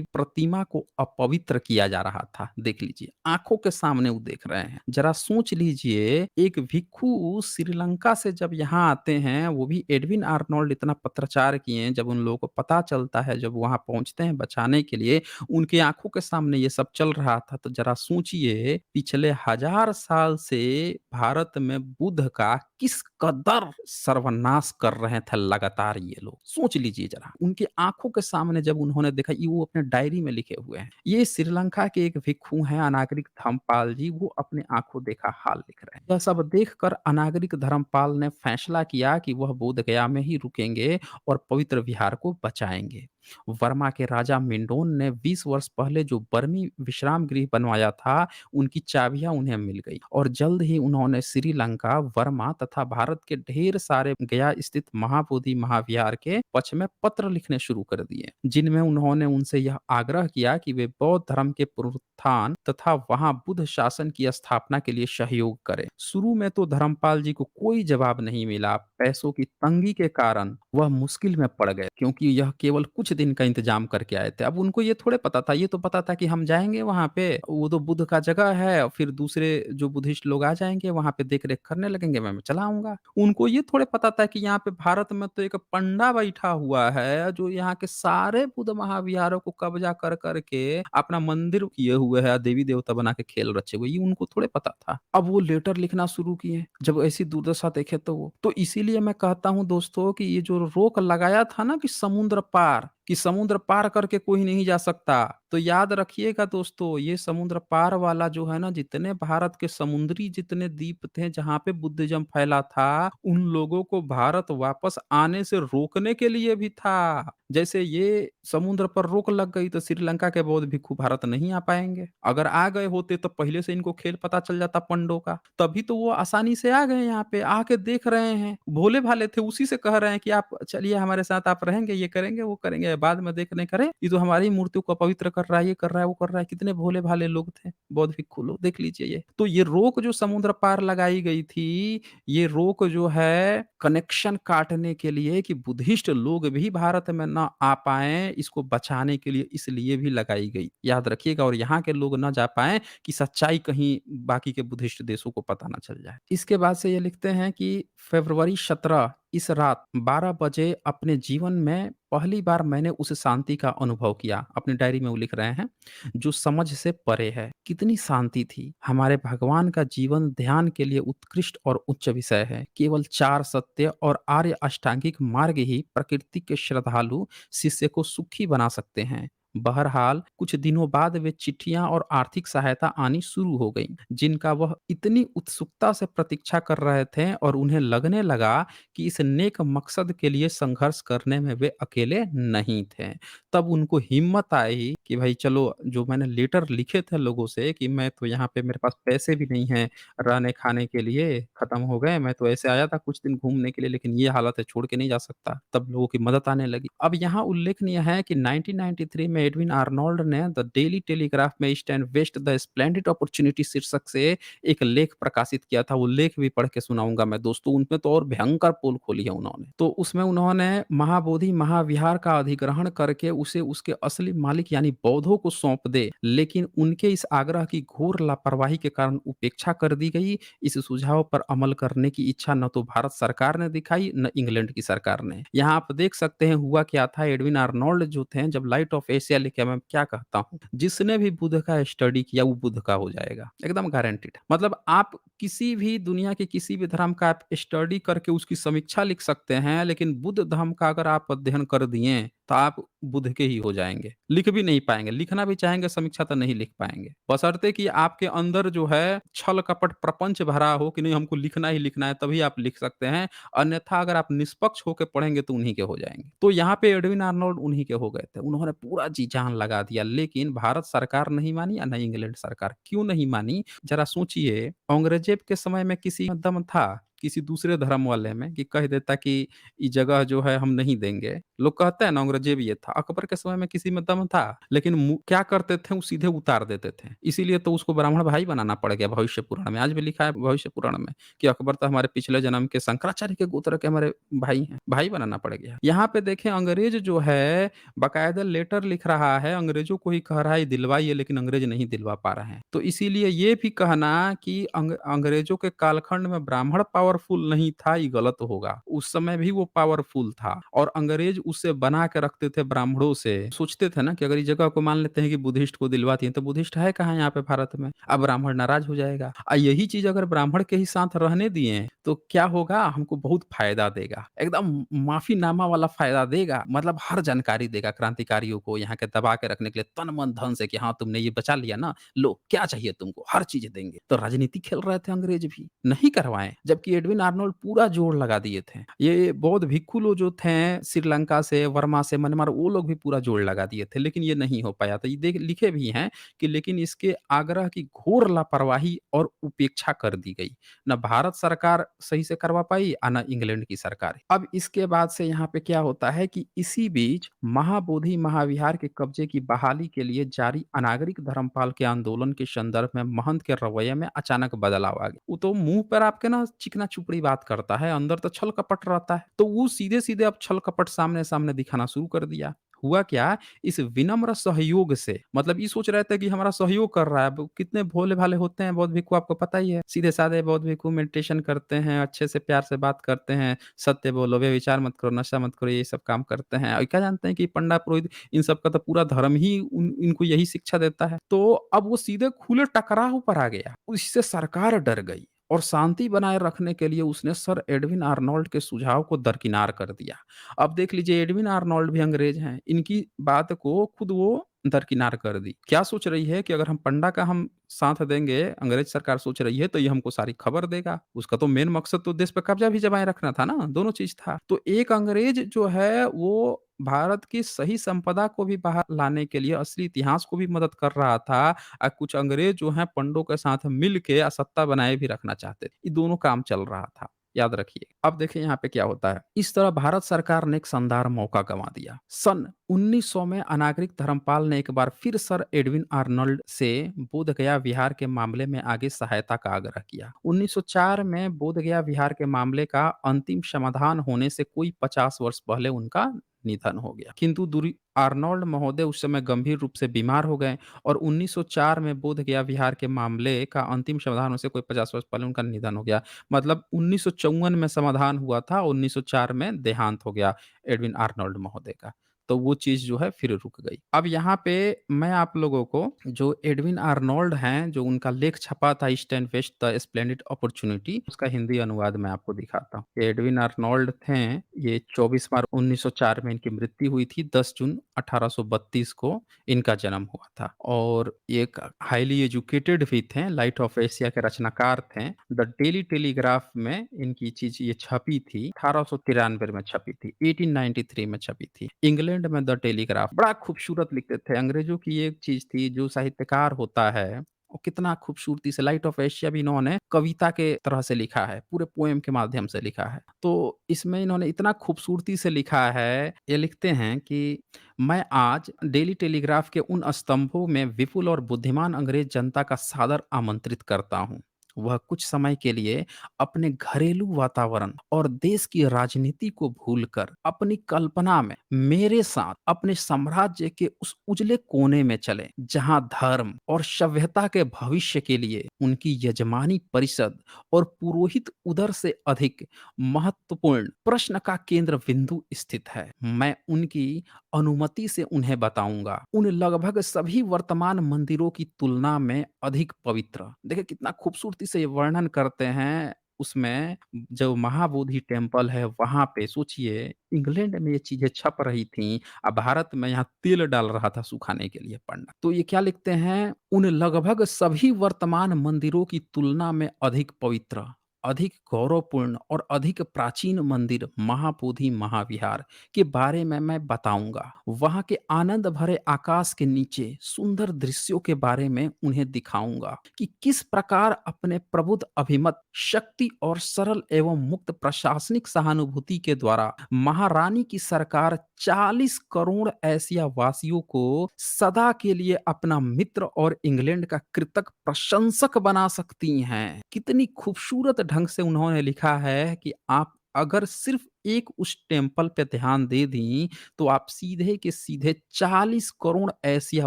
प्रतिमा को अपवित्र किया जा रहा था। देख लीजिए, आँखों के सामने वो देख रहे हैं। ज़रा सोच लीजिए, एक भिक्षु श्रीलंका से जब यहाँ आते हैं, वो भी एडविन आर्नोल्ड इतना पत्राचार किए, जब उन लोगों को पता चलता है, जब वहाँ पहुँचते हैं बचाने के लिए, उनकी आँखों के सामने ये सब चल रहा था। तो ज़रा सोचिए, पिछले 1000 साल से भारत में बुद्ध का किस कदर सर्वनाश कर रहे थे लगातार ये लोग। सोच लीजिए ज़रा, उनकी आँखों के सामने जब उन्होंने देखा, ये वो अपने डायरी में लिखे हुए हैं। ये श्रीलंका के एक भिक्षु हैं अनागरिक धर्मपाल जी, वो अपने आँखों देखा हाल लिख रहे हैं। यह सब देखकर अनागरिक धर्मपाल ने फैसला किया कि वह बोध गया में ही रुकेंगे और पवित्र विहार को बचाएँगे। वर्मा के राजा मिंडोन ने 20 वर्ष पहले जो बर्मी विश्राम गृह बनवाया था, उनकी चाबियाँ उन्हें मिल गई और जल्द ही उन्होंने श्रीलंका, वर्मा तथा भारत के ढेर सारे गया स्थित महाबोधि महाविहार के पक्ष में पत्र लिखने शुरू कर दिए, जिनमें उन्होंने उनसे यह आग्रह किया कि वे बौद्ध धर्म के पुनरुत्थान तथा वहां बुद्ध शासन की स्थापना के लिए सहयोग करें। शुरू में तो धर्मपाल जी को कोई जवाब नहीं मिला। पैसों की तंगी के कारण वह मुश्किल में पड़ गए, क्योंकि यह केवल कुछ दिन का इंतजाम करके आए थे। अब उनको ये थोड़े पता था, ये तो पता था कि हम जाएँगे वहाँ पे, वो तो बुद्ध का जगह है और फिर दूसरे जो बुद्धिस्ट लोग आ जाएँगे वहाँ पे देख-रेख करने लगेंगे, मैं चला आऊँगा। उनको ये थोड़े पता था कि यहाँ पे भारत में तो एक पंडा बैठा हुआ है, जो यहाँ के सारे बुद्ध महाविहारों को कब्जा कर के अपना मंदिर किए हुए है, देवी-देवता बना के खेल रचे हुए, ये उनको थोड़े पता था। अब वो लेटर लिखना शुरू किए, जब ऐसी दुर्दशा देखे तो वो। तो इसीलिए मैं कहता हूँ दोस्तों कि ये जो रोक लगाया था ना कि समुद्र पार, कि समुद्र पार करके कोई नहीं जा सकता, तो याद रखिएगा दोस्तों, ये समुद्र पार वाला जो है ना, जितने भारत के समुद्री जितने द्वीप थे जहाँ पे बुद्धिज़्म फैला था, उन लोगों को भारत वापस आने से रोकने के लिए भी था। जैसे ये समुद्र पर रोक लग गई तो श्रीलंका के बौद्ध भिक्षु भारत नहीं आ पाएँगे। अगर आ गए होते तो पहले से इनको खेल पता चल जाता पंडों का, तभी तो वो आसानी से आ गए यहाँ पे, आके देख रहे हैं। भोले-भाले थे, उसी से कह रहे हैं कि आप चलिए हमारे साथ, आप रहेंगे, ये करेंगे, वो करेंगे, बाद में देख नहीं करे, ये तो हमारी मूर्तियों को अपवित्र कर रहा है, ये कर रहा है, वो कर रहा है। कितने भोले-भाले लोग थे, बौद्ध भिक्षु लोग, देख लीजिए ये। तो ये रोक जो समुद्र पार लगाई गई थी, ये रोक जो है कनेक्शन काटने के लिए कि बुद्धिस्ट लोग भी भारत में ना आ पाएँ, इसको बचाने के लिए इसलिए भी लगाई गई। याद रखिएगा, और यहाँ के लोग ना जा पाएँ कि सच्चाई कहीं बाकी के बुद्धिस्ट देशों को पता ना चल जाए। इसके बाद से ये लिखते हैं कि फ़रवरी 17 इस रात 12 बजे अपने जीवन में पहली बार मैंने उस शांति का अनुभव किया। अपनी डायरी में वो लिख रहे हैं, जो समझ से परे है। कितनी शांति थी। हमारे भगवान का जीवन ध्यान के लिए उत्कृष्ट और उच्च विषय है। केवल 4 सत्य और आर्य अष्टांगिक मार्ग ही प्रकृति के श्रद्धालु शिष्य को सुखी बना सकते हैं। बहरहाल कुछ दिनों बाद वे चिट्ठियां और आर्थिक सहायता आनी शुरू हो गई, जिनका वह इतनी उत्सुकता से प्रतीक्षा कर रहे थे, और उन्हें लगने लगा कि इस नेक मकसद के लिए संघर्ष करने में वे अकेले नहीं थे। तब उनको हिम्मत आई कि भाई चलो, जो मैंने लेटर लिखे थे लोगों से कि मैं तो यहाँ पे, मेरे पास पैसे भी नहीं हैं रहने खाने के लिए, खत्म हो गए, मैं तो ऐसे आया था कुछ दिन घूमने के लिए, लेकिन ये हालत है, छोड़ के नहीं जा सकता। तब लोगों की मदद आने लगी। अब यहाँ उल्लेखनीय है कि 1993 में एडविन आर्नोल्ड ने द डेली टेलीग्राफ में East and West the splendid opportunity शीर्षक से एक लेख प्रकाशित किया था। वो लेख भी पढ़ के सुनाऊंगा मैं दोस्तों, उनमें तो और भयंकर पोल खोली है उन्होंने। तो उसमें उन्होंने महाबोधि महाविहार का अधिग्रहण करके उसे उसके असली मालिक यानी बौद्धों को सौंप दे, लेकिन उनके इस आग्रह की घोर लापरवाही के कारण उपेक्षा कर दी गई। इस सुझाव पर अमल करने की इच्छा न तो भारत सरकार ने दिखाई, न इंग्लैंड की सरकार ने। यहाँ आप देख सकते हैं हुआ क्या था। एडविन आर्नोल्ड जो थे, जब लाइट ऑफ एशिया लिखे, मैं क्या कहता हूँ, जिसने भी बुद्ध का स्टडी किया वो बुद्ध का हो जाएगा, एकदम गारंटीड। मतलब आप किसी भी दुनिया के किसी भी धर्म का आप स्टडी करके उसकी समीक्षा लिख सकते हैं, लेकिन बुद्ध धर्म का अगर आप अध्ययन कर दिए तो आप बुद्ध के ही हो जाएंगे। लिख भी नहीं पाएंगे, लिखना भी चाहेंगे समीक्षा तो नहीं लिख पाएंगे, बशर्ते कि आपके अंदर जो है छल कपट प्रपंच भरा हो कि नहीं हमको लिखना ही लिखना है, तभी आप लिख सकते हैं। अन्यथा अगर आप निष्पक्ष होकर पढ़ेंगे तो उन्हीं के हो जाएंगे। तो यहाँ पे एडविन आर्नोल्ड उन्हीं के हो गए थे। उन्होंने पूरा जी जान लगा दिया, लेकिन भारत सरकार नहीं मानी, या नहीं इंग्लैंड सरकार। क्यों नहीं मानी, जरा सोचिए। औरंगजेब के समय में किसी में दम था, किसी दूसरे धर्म वाले में, कि कह देता कि ये जगह जो है हम नहीं देंगे। लोग कहते हैं ना औरंगजेब ये था। अकबर के समय में किसी में दम था, लेकिन क्या करते थे, वो सीधे उतार देते थे। इसीलिए तो उसको ब्राह्मण भाई बनाना पड़ गया भविष्य पुराण में। आज भी लिखा है भविष्य पुराण में कि अकबर तो हमारे पिछले जन्म के शंकराचार्य के गोत्र के हमारे भाई हैं, भाई बनाना पड़ गया। यहाँ पे देखें, अंग्रेज जो है बाकायदा लेटर लिख रहा है, अंग्रेजों को ही कह रहा है दिलवाइए, लेकिन अंग्रेज नहीं दिलवा पा रहे हैं। तो इसीलिए ये भी कहना कि अंग्रेजों के कालखंड में ब्राह्मण पावरफुल नहीं था, ये गलत होगा। उस समय भी वो पावरफुल था, और अंग्रेज उसे बना के रखते थे ब्राह्मणों से। सोचते थे ना कि अगर इस जगह को मान लेते हैं कि बुद्धिस्ट को दिलवाती हैं, तो बुद्धिस्ट है कहाँ यहाँ पे भारत में, अब ब्राह्मण नाराज हो जाएगा। यही चीज अगर ब्राह्मण के ही साथ रहने दिए तो क्या होगा, हमको बहुत फायदा देगा, एकदम माफीनामा वाला फायदा देगा। मतलब हर जानकारी देगा क्रांतिकारियों को यहाँ के दबा के रखने के लिए, तन मन धन से, कि हाँ तुमने ये बचा लिया ना, लो क्या चाहिए तुमको, हर चीज देंगे। तो राजनीति खेल रहे थे अंग्रेज भी, नहीं करवाएं। जबकि एडविन आर्नोल्ड पूरा जोर लगा दिए थे। ये बौद्ध भिक्षु लोग जो थे श्रीलंका से, वर्मा से, म्यांमार, वो लोग भी पूरा जोर लगा दिए थे, लेकिन ये नहीं हो पाया। तो ये देख लिखे भी हैं कि लेकिन इसके आग्रह की घोर लापरवाही और उपेक्षा कर दी गई। न भारत सरकार सही से करवा पाई, न इंग्लैंड की सरकार। अब इसके बाद से यहाँ पे क्या होता है कि इसी बीच महाबोधि महाविहार के कब्जे की बहाली के लिए जारी अनागरिक धर्मपाल के आंदोलन के संदर्भ में महंत के रवैये में अचानक बदलाव आ गया। वो तो मुंह पर आपके ना चिकना चुपड़ी बात करता है, अंदर तो छल कपट रहता है। तो वो सीधे सीधे अब छल कपट सामने सामने दिखाना शुरू कर दिया। हुआ क्या, इस विनम्र सहयोग से, मतलब ये सोच रहे थे कि हमारा सहयोग कर रहा है। अब कितने भोले भाले होते हैं बौद्ध भिक्षु, आपको पता ही है। सीधे साधे बौद्ध भिक्षु मेडिटेशन करते हैं, अच्छे से प्यार से बात करते हैं, सत्य बोलो, व्यभिचार मत करो, नशा मत करो, ये सब काम करते हैं। और क्या जानते हैं कि पंडा पुरोहित इन सब का तो पूरा धर्म ही इनको यही शिक्षा देता है। तो अब वो सीधे खुले टकराव पर आ गया। उससे सरकार डर गई, और शांति बनाए रखने के लिए उसने सर एडविन आर्नोल्ड के सुझाव को दरकिनार कर दिया। अब देख लीजिए, एडविन आर्नोल्ड भी अंग्रेज हैं, इनकी बात को खुद वो दरकिनार कर दी। क्या सोच रही है कि अगर हम पंडा का हम साथ देंगे, अंग्रेज सरकार सोच रही है, तो ये हमको सारी खबर देगा। उसका तो मेन मकसद तो देश पे कब्जा भी जमाए रखना था ना, दोनों चीज था। तो एक अंग्रेज जो है वो भारत की सही संपदा को भी बाहर लाने के लिए, असली इतिहास को भी मदद कर रहा था, और कुछ अंग्रेज जो हैं पंडों के साथ मिल के सत्ता बनाए भी रखना चाहते थे। ये दोनों काम चल रहा था। याद रखिए। अब देखिए यहाँ पे क्या होता है। इस तरह भारत सरकार ने एक शानदार मौका गँवा दिया। सन 1900 में अनागरिक धर्मपाल ने एक बार फिर सर एडविन आर्नल्ड से बोधगया विहार के मामले में आगे सहायता का आग्रह किया। 1904 में बोधगया विहार के मामले का अंतिम समाधान होने से कोई 50 वर्ष पहले उनका निधन हो गया। किंतु दूरी आर्नोल्ड महोदय उस समय गंभीर रूप से बीमार हो गए और 1904 में बोधगया विहार के मामले का अंतिम समाधान होने से कोई 50 वर्ष पहले उनका निधन हो गया। मतलब 1954 में समाधान हुआ था, 1904 में देहांत हो गया एडविन आर्नोल्ड महोदय का। तो वो चीज़ जो है फिर रुक गई। अब यहाँ पे मैं आप लोगों को जो एडविन आर्नोल्ड हैं, जो उनका लेख छपा था East and West the splendid opportunity, उसका हिंदी अनुवाद मैं आपको दिखाता हूँ। एडविन आर्नोल्ड थे, ये 24 मार्च 1904 में इनकी मृत्यु हुई थी, 10 जून 1832 को इनका जन्म हुआ था और ये एक हाइली एजुकेटेड भी थे, लाइट ऑफ एशिया के रचनाकार थे। द डेली टेलीग्राफ में इनकी चीज़ ये छपी थी, 1893 में छपी थी, 1893 में छपी थी। इंग्लैंड में द टेलीग्राफ बड़ा खूबसूरत लिखते थे। अंग्रेज़ों की ये एक चीज़ थी, जो साहित्यकार होता है, वो कितना खूबसूरती से लाइट ऑफ एशिया भी इन्होंने कविता के तरह से लिखा है, पूरे पोएम के माध्यम से लिखा है। तो इसमें इन्होंने इतना खूबसूरती से लिखा है, ये लिखते हैं कि मैं आज डेली टेलीग्राफ के उन स्तंभों में विपुल और बुद्धिमान अंग्रेज जनता का सादर आमंत्रित करता हूँ। वह कुछ समय के लिए अपने घरेलू वातावरण और देश की राजनीति को भूलकर अपनी कल्पना में मेरे साथ अपने साम्राज्य के उस उजले कोने में चले, जहां धर्म और सभ्यता के भविष्य के लिए उनकी यजमानी परिषद और पुरोहित उदर से अधिक महत्वपूर्ण प्रश्न का केंद्र बिंदु स्थित है। मैं उनकी अनुमति से उन्हें बताऊंगा, उन लगभग सभी वर्तमान मंदिरों की तुलना में अधिक पवित्र। देखिए कितना खूबसूरती से ये वर्णन करते हैं। उसमें जो महाबोधि टेम्पल है वहां पे सोचिए, इंग्लैंड में ये चीजें छप रही थी, अब भारत में यहाँ तेल डाल रहा था सुखाने के लिए पंडित। तो ये क्या लिखते हैं, उन लगभग सभी वर्तमान मंदिरों की तुलना में अधिक पवित्र, अधिक गौरवपूर्ण और अधिक प्राचीन मंदिर महाबोधि महाविहार के बारे में मैं बताऊंगा। वहां के आनंद भरे आकाश के नीचे सुंदर दृश्यों के बारे में उन्हें दिखाऊंगा कि किस प्रकार अपने प्रबुद्ध अभिमत शक्ति और सरल एवं मुक्त प्रशासनिक सहानुभूति के द्वारा महारानी की सरकार 40 करोड़ एशिया वासियों को सदा के लिए अपना मित्र और इंग्लैंड का कृतज्ञ प्रशंसक बना सकती हैं। कितनी खूबसूरत ढंग से उन्होंने लिखा है कि आप अगर सिर्फ एक उस टेम्पल पे ध्यान दे दी, तो आप सीधे के सीधे 40 करोड़ एशिया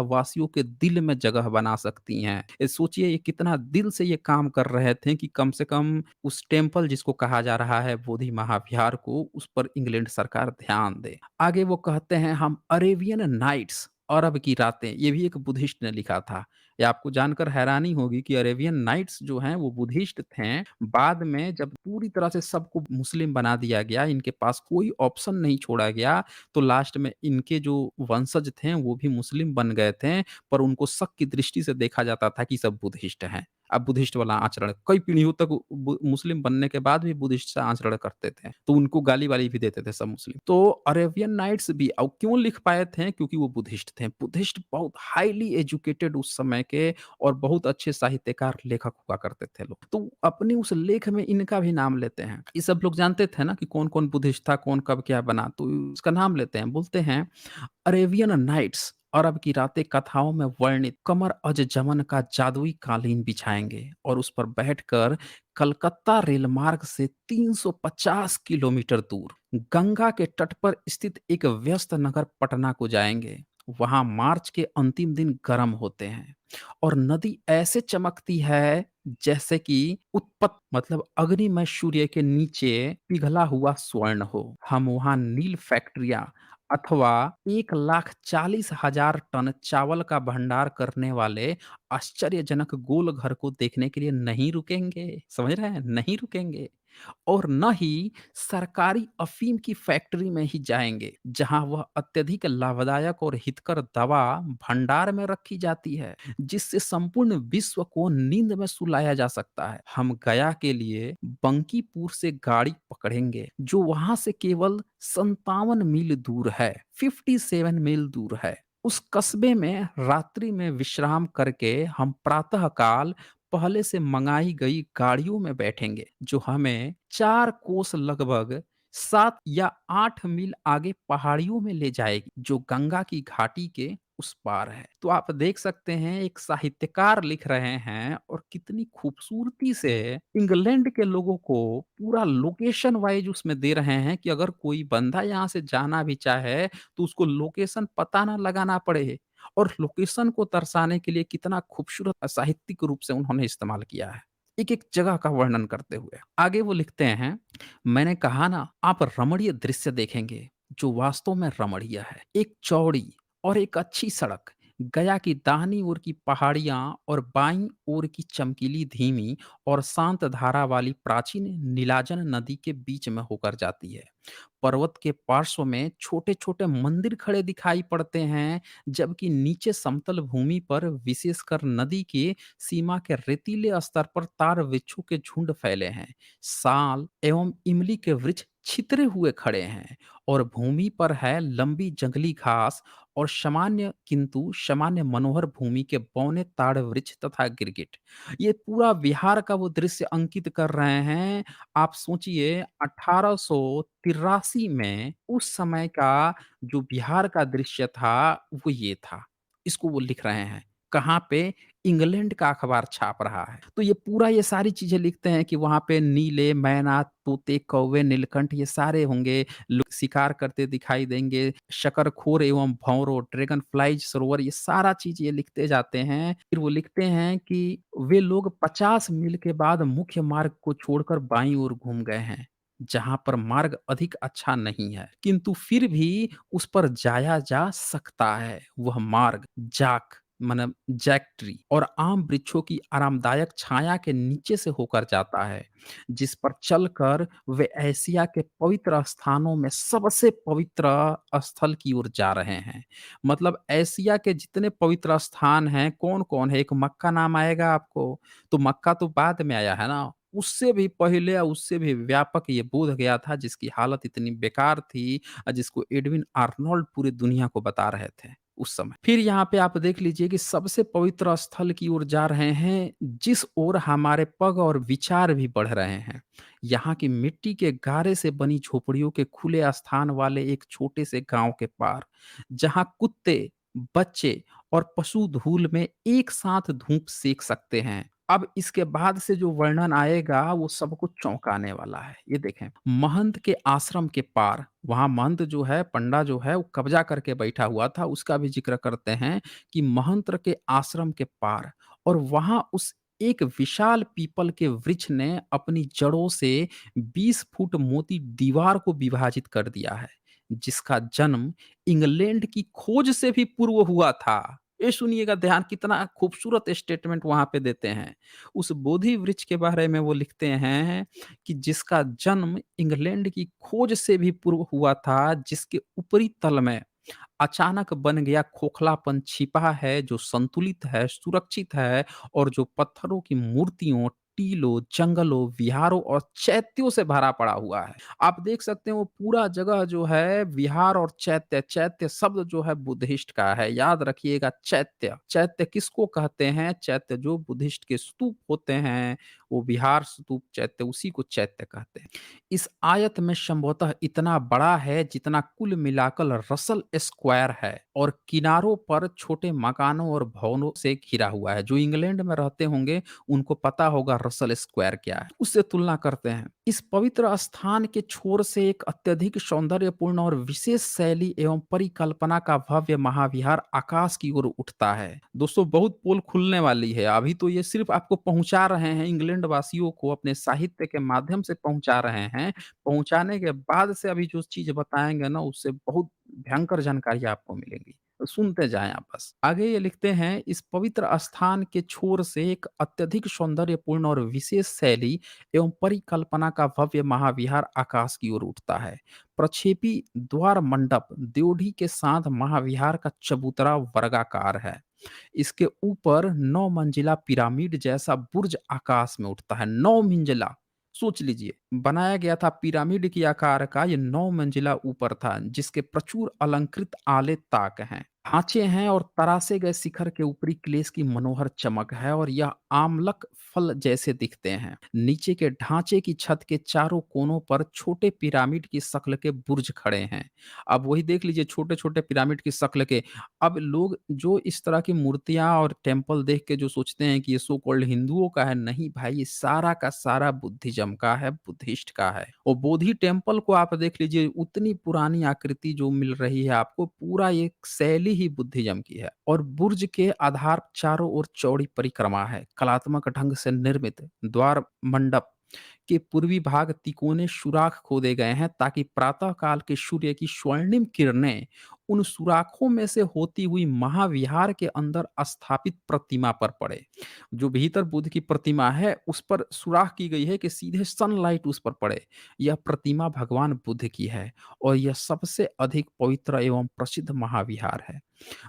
वासियों के दिल में जगह बना सकती हैं। ये सोचिए ये कितना दिल से ये काम कर रहे थे कि कम से कम उस टेम्पल जिसको कहा जा रहा है बोधि महाविहार को, उस पर इंग्लैंड सरकार ध्यान दे। आगे वो कहते हैं, हम अरेबियन नाइट्स, अरब की रातें, ये भी एक बुद्धिस्ट ने लिखा था। ये आपको जानकर हैरानी होगी कि अरेबियन नाइट्स जो हैं वो बुद्धिस्ट थे। बाद में जब पूरी तरह से सबको मुस्लिम बना दिया गया, इनके पास कोई ऑप्शन नहीं छोड़ा गया, तो लास्ट में इनके जो वंशज थे वो भी मुस्लिम बन गए थे, पर उनको शक की दृष्टि से देखा जाता था कि सब बुद्धिस्ट हैं। अब बुद्धिस्ट वाला आचरण कई पीढ़ियों तक मुस्लिम बनने के बाद भी बुद्धिस्ट सा आचरण करते थे, तो उनको गाली वाली भी देते थे सब मुस्लिम। तो अरेबियन नाइट्स भी अब क्यों लिख पाए थे, क्योंकि वो बुद्धिस्ट थे। बुद्धिस्ट बहुत हाईली एजुकेटेड उस समय के और बहुत अच्छे साहित्यकार लेखक हुआ करते थे लोग। तो अपनी उस लेख में इनका भी नाम लेते हैं। ये सब लोग जानते थे ना कि कौन कौन बुद्धिस्ट था, कौन कब क्या बना, तो उसका नाम लेते हैं। बोलते हैं, अरेबियन नाइट्स, अरब की रातें कथाओं में वर्णित कमर अज जमन का जादुई कालीन बिछाएंगे और उस पर बैठकर कलकत्ता रेल मार्ग से 350 किलोमीटर दूर गंगा के तट पर स्थित एक व्यस्त नगर पटना को जाएंगे। वहां मार्च के अंतिम दिन गर्म होते हैं और नदी ऐसे चमकती है जैसे कि उत्पत मतलब अग्निमय सूर्य के नीचे पिघला हुआ स्वर्ण हो। हम वहां नील फैक्ट्रियां अथवा 1,40,000 टन चावल का भंडार करने वाले आश्चर्यजनक गोल घर को देखने के लिए नहीं रुकेंगे। समझ रहे हैं? नहीं रुकेंगे। और न ही सरकारी अफीम की फैक्ट्री में ही जाएँगे, जहाँ वह अत्यधिक लाभदायक और हितकर दवा भंडार में रखी जाती है, जिससे संपूर्ण विश्व को नींद में सुलाया जा सकता है। हम गया के लिए बंकीपुर से गाड़ी पकड़ेंगे, जो वहाँ से केवल 57 मील दूर है, 57 मील दूर है। उस कस्बे में रात्रि में विश्राम करके हम प्रातः काल पहले से मंगाई गई गाड़ियों में बैठेंगे, जो हमें 4 कोस लगभग 7 या 8 मील आगे पहाड़ियों में ले जाएगी, जो गंगा की घाटी के उस पार है। तो आप देख सकते हैं एक साहित्यकार लिख रहे हैं और कितनी खूबसूरती से इंग्लैंड के लोगों को पूरा लोकेशन वाइज़ उसमें दे रहे हैं कि अगर कोई बंदा यहाँ से जाना भी चाहे, तो उसको लोकेशन पता ना लगाना पड़े। और लोकेशन को दर्शाने के लिए कितना खूबसूरत साहित्यिक रूप से उन्होंने इस्तेमाल किया है, एक-एक जगह का वर्णन करते हुए। आगे वो लिखते हैं, मैंने कहा ना आप रमणीय दृश्य देखेंगे, जो वास्तव में रमणीय है। एक चौड़ी और एक अच्छी सड़क, गया की दाहिनी ओर की पहाड़ियाँ और बाईं ओर की चमकीली धीमी और शांत धारा वाली प्राचीन नीलाजन नदी के बीच में होकर जाती है। पर्वत के पार्श्व में छोटे-छोटे मंदिर खड़े दिखाई पड़ते हैं, जबकि नीचे समतल भूमि पर विशेषकर नदी के सीमा के रेतीले स्तर पर तार वृक्षों के झुंड फैले हैं। साल एवं इमली के वृक्ष छितरे हुए खड़े हैं और भूमि पर है लंबी जंगली घास और सामान्य मनोहर भूमि के बौने ताड़ वृक्ष तथा गिरगिट। ये पूरा बिहार का वो दृश्य अंकित कर रहे हैं। आप सोचिए 1883 में उस समय का जो बिहार का दृश्य था वो ये था। इसको वो लिख रहे हैं। कहाँ पे? इंग्लैंड का अखबार छाप रहा है। तो ये पूरा ये सारी चीज़ें लिखते हैं कि वहाँ पे नीले, मैना, तोते, कौवे, नीलकंठ ये सारे होंगे। लोग शिकार करते दिखाई देंगे। शकरखोर एवं भँवरों, ड्रैगन फ्लाइज़ सरोवर ये सारा चीज़ ये लिखते जाते हैं। फिर वो लिखते हैं कि वे लोग 50 मील के बाद मुख्य मार्ग को छोड़कर बाईं ओर घूम गए हैं, जहाँ पर मार्ग अधिक अच्छा नहीं है, किंतु फिर भी उस पर जाया जा सकता है। वह मार्ग जाक मतलब जैक ट्री और आम वृक्षों की आरामदायक छाया के नीचे से होकर जाता है, जिस पर चलकर वे एशिया के पवित्र स्थानों में सबसे पवित्र स्थल की ओर जा रहे हैं। मतलब एशिया के जितने पवित्र स्थान हैं, कौन-कौन है? एक मक्का नाम आएगा आपको, तो मक्का तो बाद में आया है ना, उससे भी पहले या उससे भी व्यापक ये बोध गया था जिसकी हालत इतनी बेकार थी जिसको एडविन आर्नोल्ड पूरी दुनिया को बता रहे थे उस समय। फिर यहाँ पे आप देख लीजिए कि सबसे पवित्र स्थल की ओर जा रहे हैं, जिस ओर हमारे पग और विचार भी बढ़ रहे हैं। यहाँ की मिट्टी के गारे से बनी झोपड़ियों के खुले स्थान वाले एक छोटे से गांव के पार, जहाँ कुत्ते, बच्चे और पशु धूल में एक साथ धूप सेक सकते हैं। अब इसके बाद से जो वर्णन आएगा वो सबको चौंकाने वाला है। ये देखें, महंत के आश्रम के पार, वहाँ महंत जो है, पंडा जो है वो कब्जा करके बैठा हुआ था, उसका भी ज़िक्र करते हैं कि महंत के आश्रम के पार और वहाँ उस एक विशाल पीपल के वृक्ष ने अपनी जड़ों से 20 फुट मोटी दीवार को विभाजित कर दिया है, जिसका जन्म इंग्लैंड की खोज से भी पूर्व हुआ था। ये सुनिएगा ध्यान, कितना खूबसूरत स्टेटमेंट वहाँ पे देते हैं। उस बोधि वृक्ष के बारे में वो लिखते हैं कि जिसका जन्म इंग्लैंड की खोज से भी पूर्व हुआ था, जिसके ऊपरी तल में अचानक बन गया खोखलापन छिपा है, जो संतुलित है, सुरक्षित है और जो पत्थरों की मूर्तियों, टीलों, जंगलों, विहारों और चैत्यों से भरा पड़ा हुआ है। आप देख सकते हैं वो पूरा जगह जो है विहार और चैत्य, चैत्य शब्द जो है बुद्धिस्ट का है। याद रखिएगा चैत्य, चैत्य किसको कहते हैं? चैत्य जो बुद्धिस्ट के स्तूप होते हैं, वो विहार, स्तूप, चैत्य उसी को चैत्य कहते हैं। इस आयत में संभवतः इतना बड़ा है जितना कुल मिलाकर रसल स्क्वायर है और किनारों पर छोटे मकानों और भवनों से घिरा हुआ है। जो इंग्लैंड में रहते होंगे उनको पता होगा रसल स्क्वायर क्या है। उससे तुलना करते हैं। इस पवित्र स्थान के छोर से एक अत्यधिक सौंदर्यपूर्ण और विशेष शैली एवं परिकल्पना का भव्य महाविहार आकाश की ओर उठता है। दोस्तों बहुत पोल खुलने वाली है। अभी तो ये सिर्फ आपको पहुंचा रहे हैं, इंग्लैंड वासियों को अपने साहित्य के माध्यम से पहुंचा रहे हैं। पहुंचाने के बाद से अभी जो चीज़ बताएँगे ना उससे बहुत भयंकर जानकारी आपको मिलेगी। तो सुनते जाएँ आप बस। आगे ये लिखते हैं, इस पवित्र स्थान के छोर से एक अत्यधिक सौंदर्यपूर्ण और विशेष शैली एवं परिकल्पना का भव्य महाविहार आकाश की ओर उठता है। प्रक्षेपी द्वार मंडप ड्योढ़ी के साथ महाविहार का चबूतरा वर्गाकार है। इसके ऊपर 9 मंजिला पिरामिड जैसा बुर्ज आकाश में उठता है। 9 मंजिला, सोच लीजिए। बनाया गया था पिरामिड की आकार का, ये 9 मंजिला ऊपर था, जिसके प्रचुर अलंकृत आले ताक हैं। ढांचे हैं और तरासे गए शिखर के ऊपरी क्लेश की मनोहर चमक है और यह आमलक फल जैसे दिखते हैं। नीचे के ढांचे की छत के चारों कोनों पर छोटे पिरामिड की शक्ल के बुर्ज खड़े हैं। अब वही देख लीजिए छोटे-छोटे पिरामिड की शक्ल के। अब लोग जो इस तरह की मूर्तियाँ और टेम्पल देख के जो सोचते हैं कि ये सो कॉल्ड हिंदुओं का है, नहीं भाई, ये सारा का सारा बुद्धिज़्म का है, बुद्धिस्ट का है। और बोधि टेम्पल को आप देख लीजिए, उतनी पुरानी आकृति जो मिल रही है आपको, पूरा एक शैली ही बुद्धिज़्म की है। और बुर्ज के आधार चारों ओर चौड़ी परिक्रमा है, कलात्मक ढंग से निर्मित द्वार मंडप के पूर्वी भाग तिकोने सुराख खोदे गए हैं ताकि प्रातः काल के सूर्य की स्वर्णिम किरणें उन सुराखों में से होती हुई महाविहार के अंदर स्थापित प्रतिमा पर पड़े। जो भीतर बुद्ध की प्रतिमा है उस पर सुराख की गई है कि सीधे सनलाइट उस पर पड़े। यह प्रतिमा भगवान बुद्ध की है और यह सबसे अधिक पवित्र एवं प्रसिद्ध महाविहार है।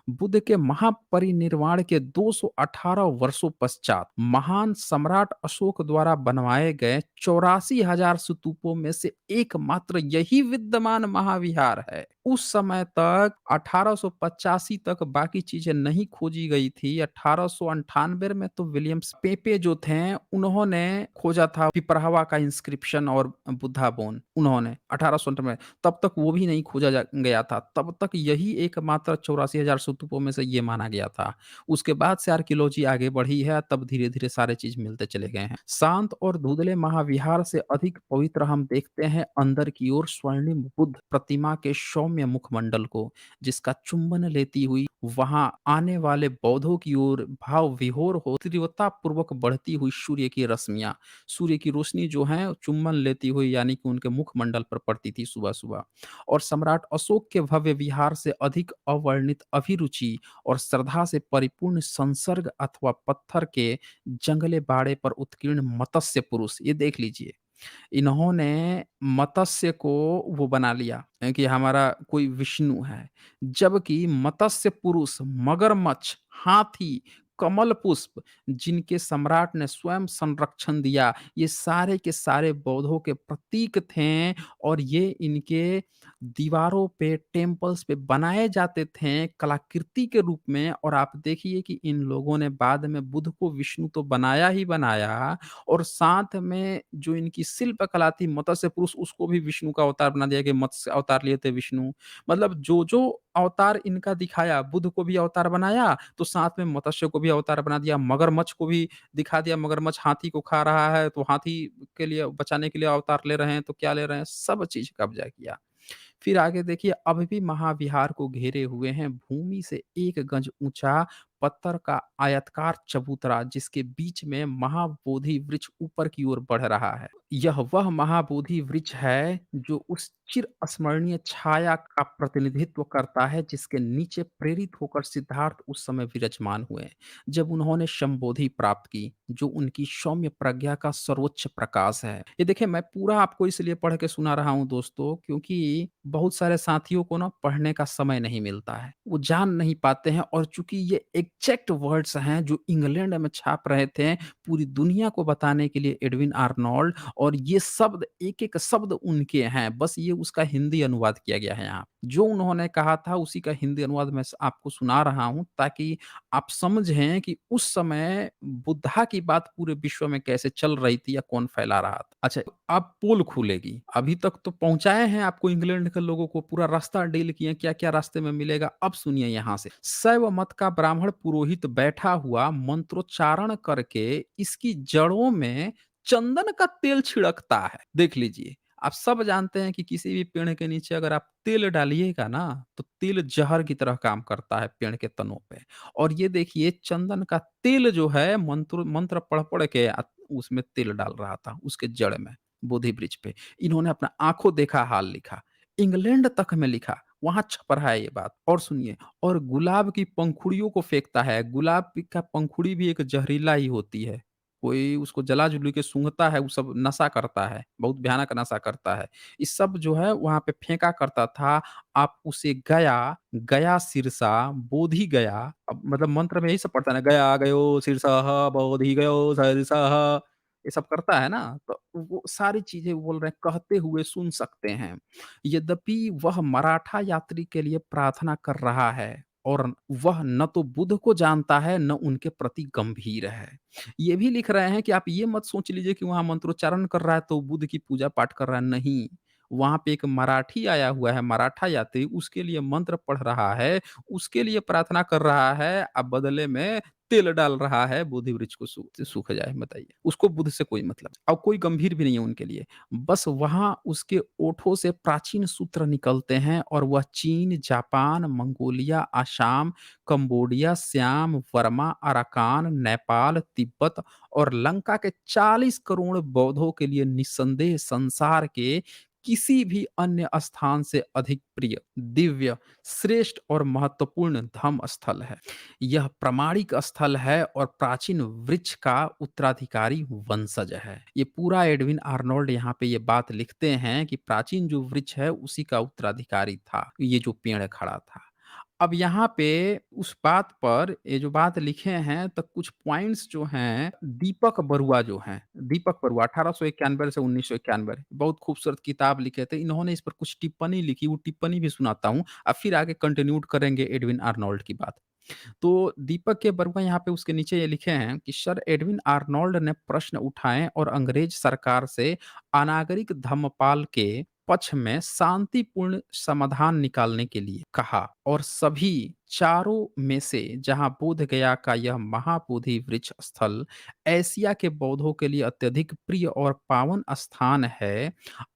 बुद्ध के महापरिनिर्वाण के 218 वर्षों पश्चात महान सम्राट अशोक द्वारा बनवाए गए 84,000 स्तूपों में से एकमात्र यही विद्यमान महाविहार है। उस समय तक 1885 तक बाकी चीजें नहीं खोजी गई थी। 1898 में तो विलियम्स पेपे जो थे उन्होंने खोजा था पिपरावा का इंस्क्रिप्शन और बुद्धा बोन, उन्होंने 1898 में। तब तक वो भी नहीं खोजा गया था। तब तक यही एकमात्र 84,000 स्तूपों में से ये माना गया था। उसके बाद से आर्कियोलॉजी आगे बढ़ी है, तब धीरे-धीरे सारे चीज़ मिलते चले गए हैं। शांत और धुंधले महाविहार से अधिक पवित्र हम देखते हैं अंदर की ओर स्वर्णिम बुद्ध प्रतिमा के सौम्य मुखमंडल को, जिसका चुंबन लेती हुई वहां आने वाले बौद्धों की ओर भाव विभोर हो तीव्रता पूर्वक बढ़ती हुई सूर्य की रश्मियां, सूर्य की रोशनी जो है चुंबन लेती हुई यानी कि उनके मुखमंडल पर पड़ती थी सुबह-सुबह। और सम्राट अशोक के भव्य विहार से अधिक अवर्णित अभिरुचि और श्रद्धा से परिपूर्ण संसर्ग अथवा पत्थर के जंगले बाड़े पर उत्कीर्ण मत्स्य पुरुष, ये देख लीजिए। इन्होंने मत्स्य को वो बना लिया कि हमारा कोई विष्णु है, जबकि मत्स्य पुरुष, मगरमच्छ, हाथी, कमल पुष्प जिनके सम्राट ने स्वयं संरक्षण दिया, ये सारे के सारे बौद्धों के प्रतीक थे और ये इनके दीवारों पे, टेम्पल्स पे बनाए जाते थे कलाकृति के रूप में। और आप देखिए कि इन लोगों ने बाद में बुद्ध को विष्णु तो बनाया ही बनाया और साथ में जो इनकी शिल्प कला थी मत्स्य पुरुष, उसको भी विष्णु का अवतार बना दिया कि मत्स्य अवतार लिए थे विष्णु। मतलब जो-जो अवतार इनका दिखाया, बुद्ध को भी अवतार बनाया, तो साथ में मत्स्य को भी अवतार बना दिया, मगरमच्छ को भी दिखा दिया, मगरमच्छ हाथी को खा रहा है, तो हाथी के लिए बचाने के लिए अवतार ले रहे हैं, तो क्या ले रहे हैं, सब चीज़ कब्ज़ा किया। फिर आगे देखिए, अब भी महाविहार को घेरे हुए हैं भूमि से 1 गज ऊंचा पत्थर का आयताकार चबूतरा, जिसके बीच में महाबोधि वृक्ष ऊपर की ओर बढ़ रहा है। यह वह महाबोधि वृक्ष है जो उस चिर स्मरणीय छाया का प्रतिनिधित्व करता है जिसके नीचे प्रेरित होकर सिद्धार्थ उस समय विराजमान हुए जब उन्होंने संबोधि प्राप्त की, जो उनकी सौम्य प्रज्ञा का सर्वोच्च प्रकाश है। ये देखिए, मैं पूरा आपको इसलिए पढ़ के सुना रहा हूँ दोस्तों, क्योंकि बहुत सारे साथियों को ना पढ़ने का समय नहीं मिलता है। वो जान नहीं पाते हैं और चूँकि ये एग्ज़ैक्ट वर्ड्स हैं जो इंग्लैंड में छाप रहे थे, पूरी दुनिया को बताने के लिए एडविन आर्नोल्ड, और ये शब्द एक-एक शब्द उनके हैं, बस ये उसका हिंदी अनुवाद किया गया है यहाँ। जो उन्होंने कहा था उसी का हिंदी अनुवाद मैं स आपको सुना रहा हूँ ताकि आप समझें कि उस समय बुद्धा की बात पूरे विश्व में कैसे चल रही थी या कौन फैला रहा था। अच्छा, अब पोल खुलेगी। अभी तक तो पहुँचाए हैं आपको इंग्लैंड के लोगों को, पूरा रास्ता डील किए, क्या-क्या रास्ते में मिलेगा, अब सुनिए यहाँ से। शैव मत का ब्राह्मण पुरोहित बैठा हुआ मंत्रोच्चारण करके इसकी जड़ों में चंदन का तेल छिड़कता है। देख लीजिए, आप सब जानते हैं कि किसी भी पेड़ के नीचे अगर आप तेल डालिएगा ना, तो तेल जहर की तरह काम करता है पेड़ के तनों पे। और ये देखिए, चंदन का तेल जो है मंत्र मंत्र पढ़-पढ़ के उसमें तेल डाल रहा था उसके जड़ में, बोधि वृक्ष पे। इन्होंने अपना आँखों देखा हाल लिखा। इंग्लैंड तक में लिखा, वहाँ छप रहा है ये बात। और सुनिए, और गुलाब की पंखुड़ियों को फेंकता है। गुलाब का पंखुड़ी भी एक जहरीला ही होती है। कोई उसको जला-जुली के सूंघता है, वो सब नशा करता है, बहुत भयानक नशा करता है। ये सब जो है वहाँ पे फेंका करता था। आप उसे गया, गया सिरसा, बोधि गया, अब मतलब मंत्र में यही सब पड़ता है ना, गया गयो सिरसः बोधि गयो सिरसः। ये सब करता है ना, तो वो सारी चीज़ें वो बोल रहे हैं कहते हुए सुन सकते हैं। यद्यपि वह मराठा यात्री के लिए प्रार्थना कर रहा है और वह न तो बुद्ध को जानता है, न उनके प्रति गंभीर है। ये भी लिख रहे हैं कि आप ये मत सोच लीजिए कि वहाँ मंत्रोच्चारण कर रहा है तो बुद्ध की पूजा पाठ कर रहा है, नहीं। वहाँ पे एक मराठी आया हुआ है, मराठा यात्री, उसके लिए मंत्र पढ़ रहा है, उसके लिए प्रार्थना कर रहा है, अब बदले में तेल डाल रहा है बोधि वृक्ष को सूख जाए, बताइए। उसको बुद्ध से कोई मतलब और कोई गंभीर भी नहीं है उनके लिए। बस वहाँ उसके ओठों से प्राचीन सूत्र निकलते हैं और वह चीन, Japan, Mongolia, Assam, Cambodia, Shyam, Verma, Arakan, Nepal, Tibet और लंका के 40 करोड़ बौद्धों के लिए निस्संदेह संसार के किसी भी अन्य स्थान से अधिक प्रिय, दिव्य, श्रेष्ठ और महत्वपूर्ण धर्म स्थल है। यह प्रामाणिक स्थल है और प्राचीन वृक्ष का उत्तराधिकारी वंशज है। ये पूरा एडविन आर्नोल्ड यहाँ पे ये बात लिखते हैं कि प्राचीन जो वृक्ष है उसी का उत्तराधिकारी था, ये जो पेड़ खड़ा था। अब यहाँ पे उस बात पर ये जो बात लिखे हैं तो कुछ पॉइंट्स जो हैं दीपक बरुआ जो हैं, दीपक बरुआ 1891 से 1991 बहुत खूबसूरत किताब लिखे थे। इन्होंने इस पर कुछ टिप्पणी लिखी, वो टिप्पणी भी सुनाता हूँ। अब फिर आगे कंटिन्यूड करेंगे एडविन आर्नोल्ड की बात। तो दीपक के बरुआ यहाँ पे उसके नीचे ये लिखे हैं कि सर एडविन आर्नोल्ड ने प्रश्न उठाए और अंग्रेज सरकार से अनागरिक धम्मपाल के पक्ष में शांतिपूर्ण समाधान निकालने के लिए कहा और सभी चारों में से जहां बोध गया का यह महाबोधि वृक्ष स्थल एशिया के बौद्धों के लिए अत्यधिक प्रिय और पावन स्थान है,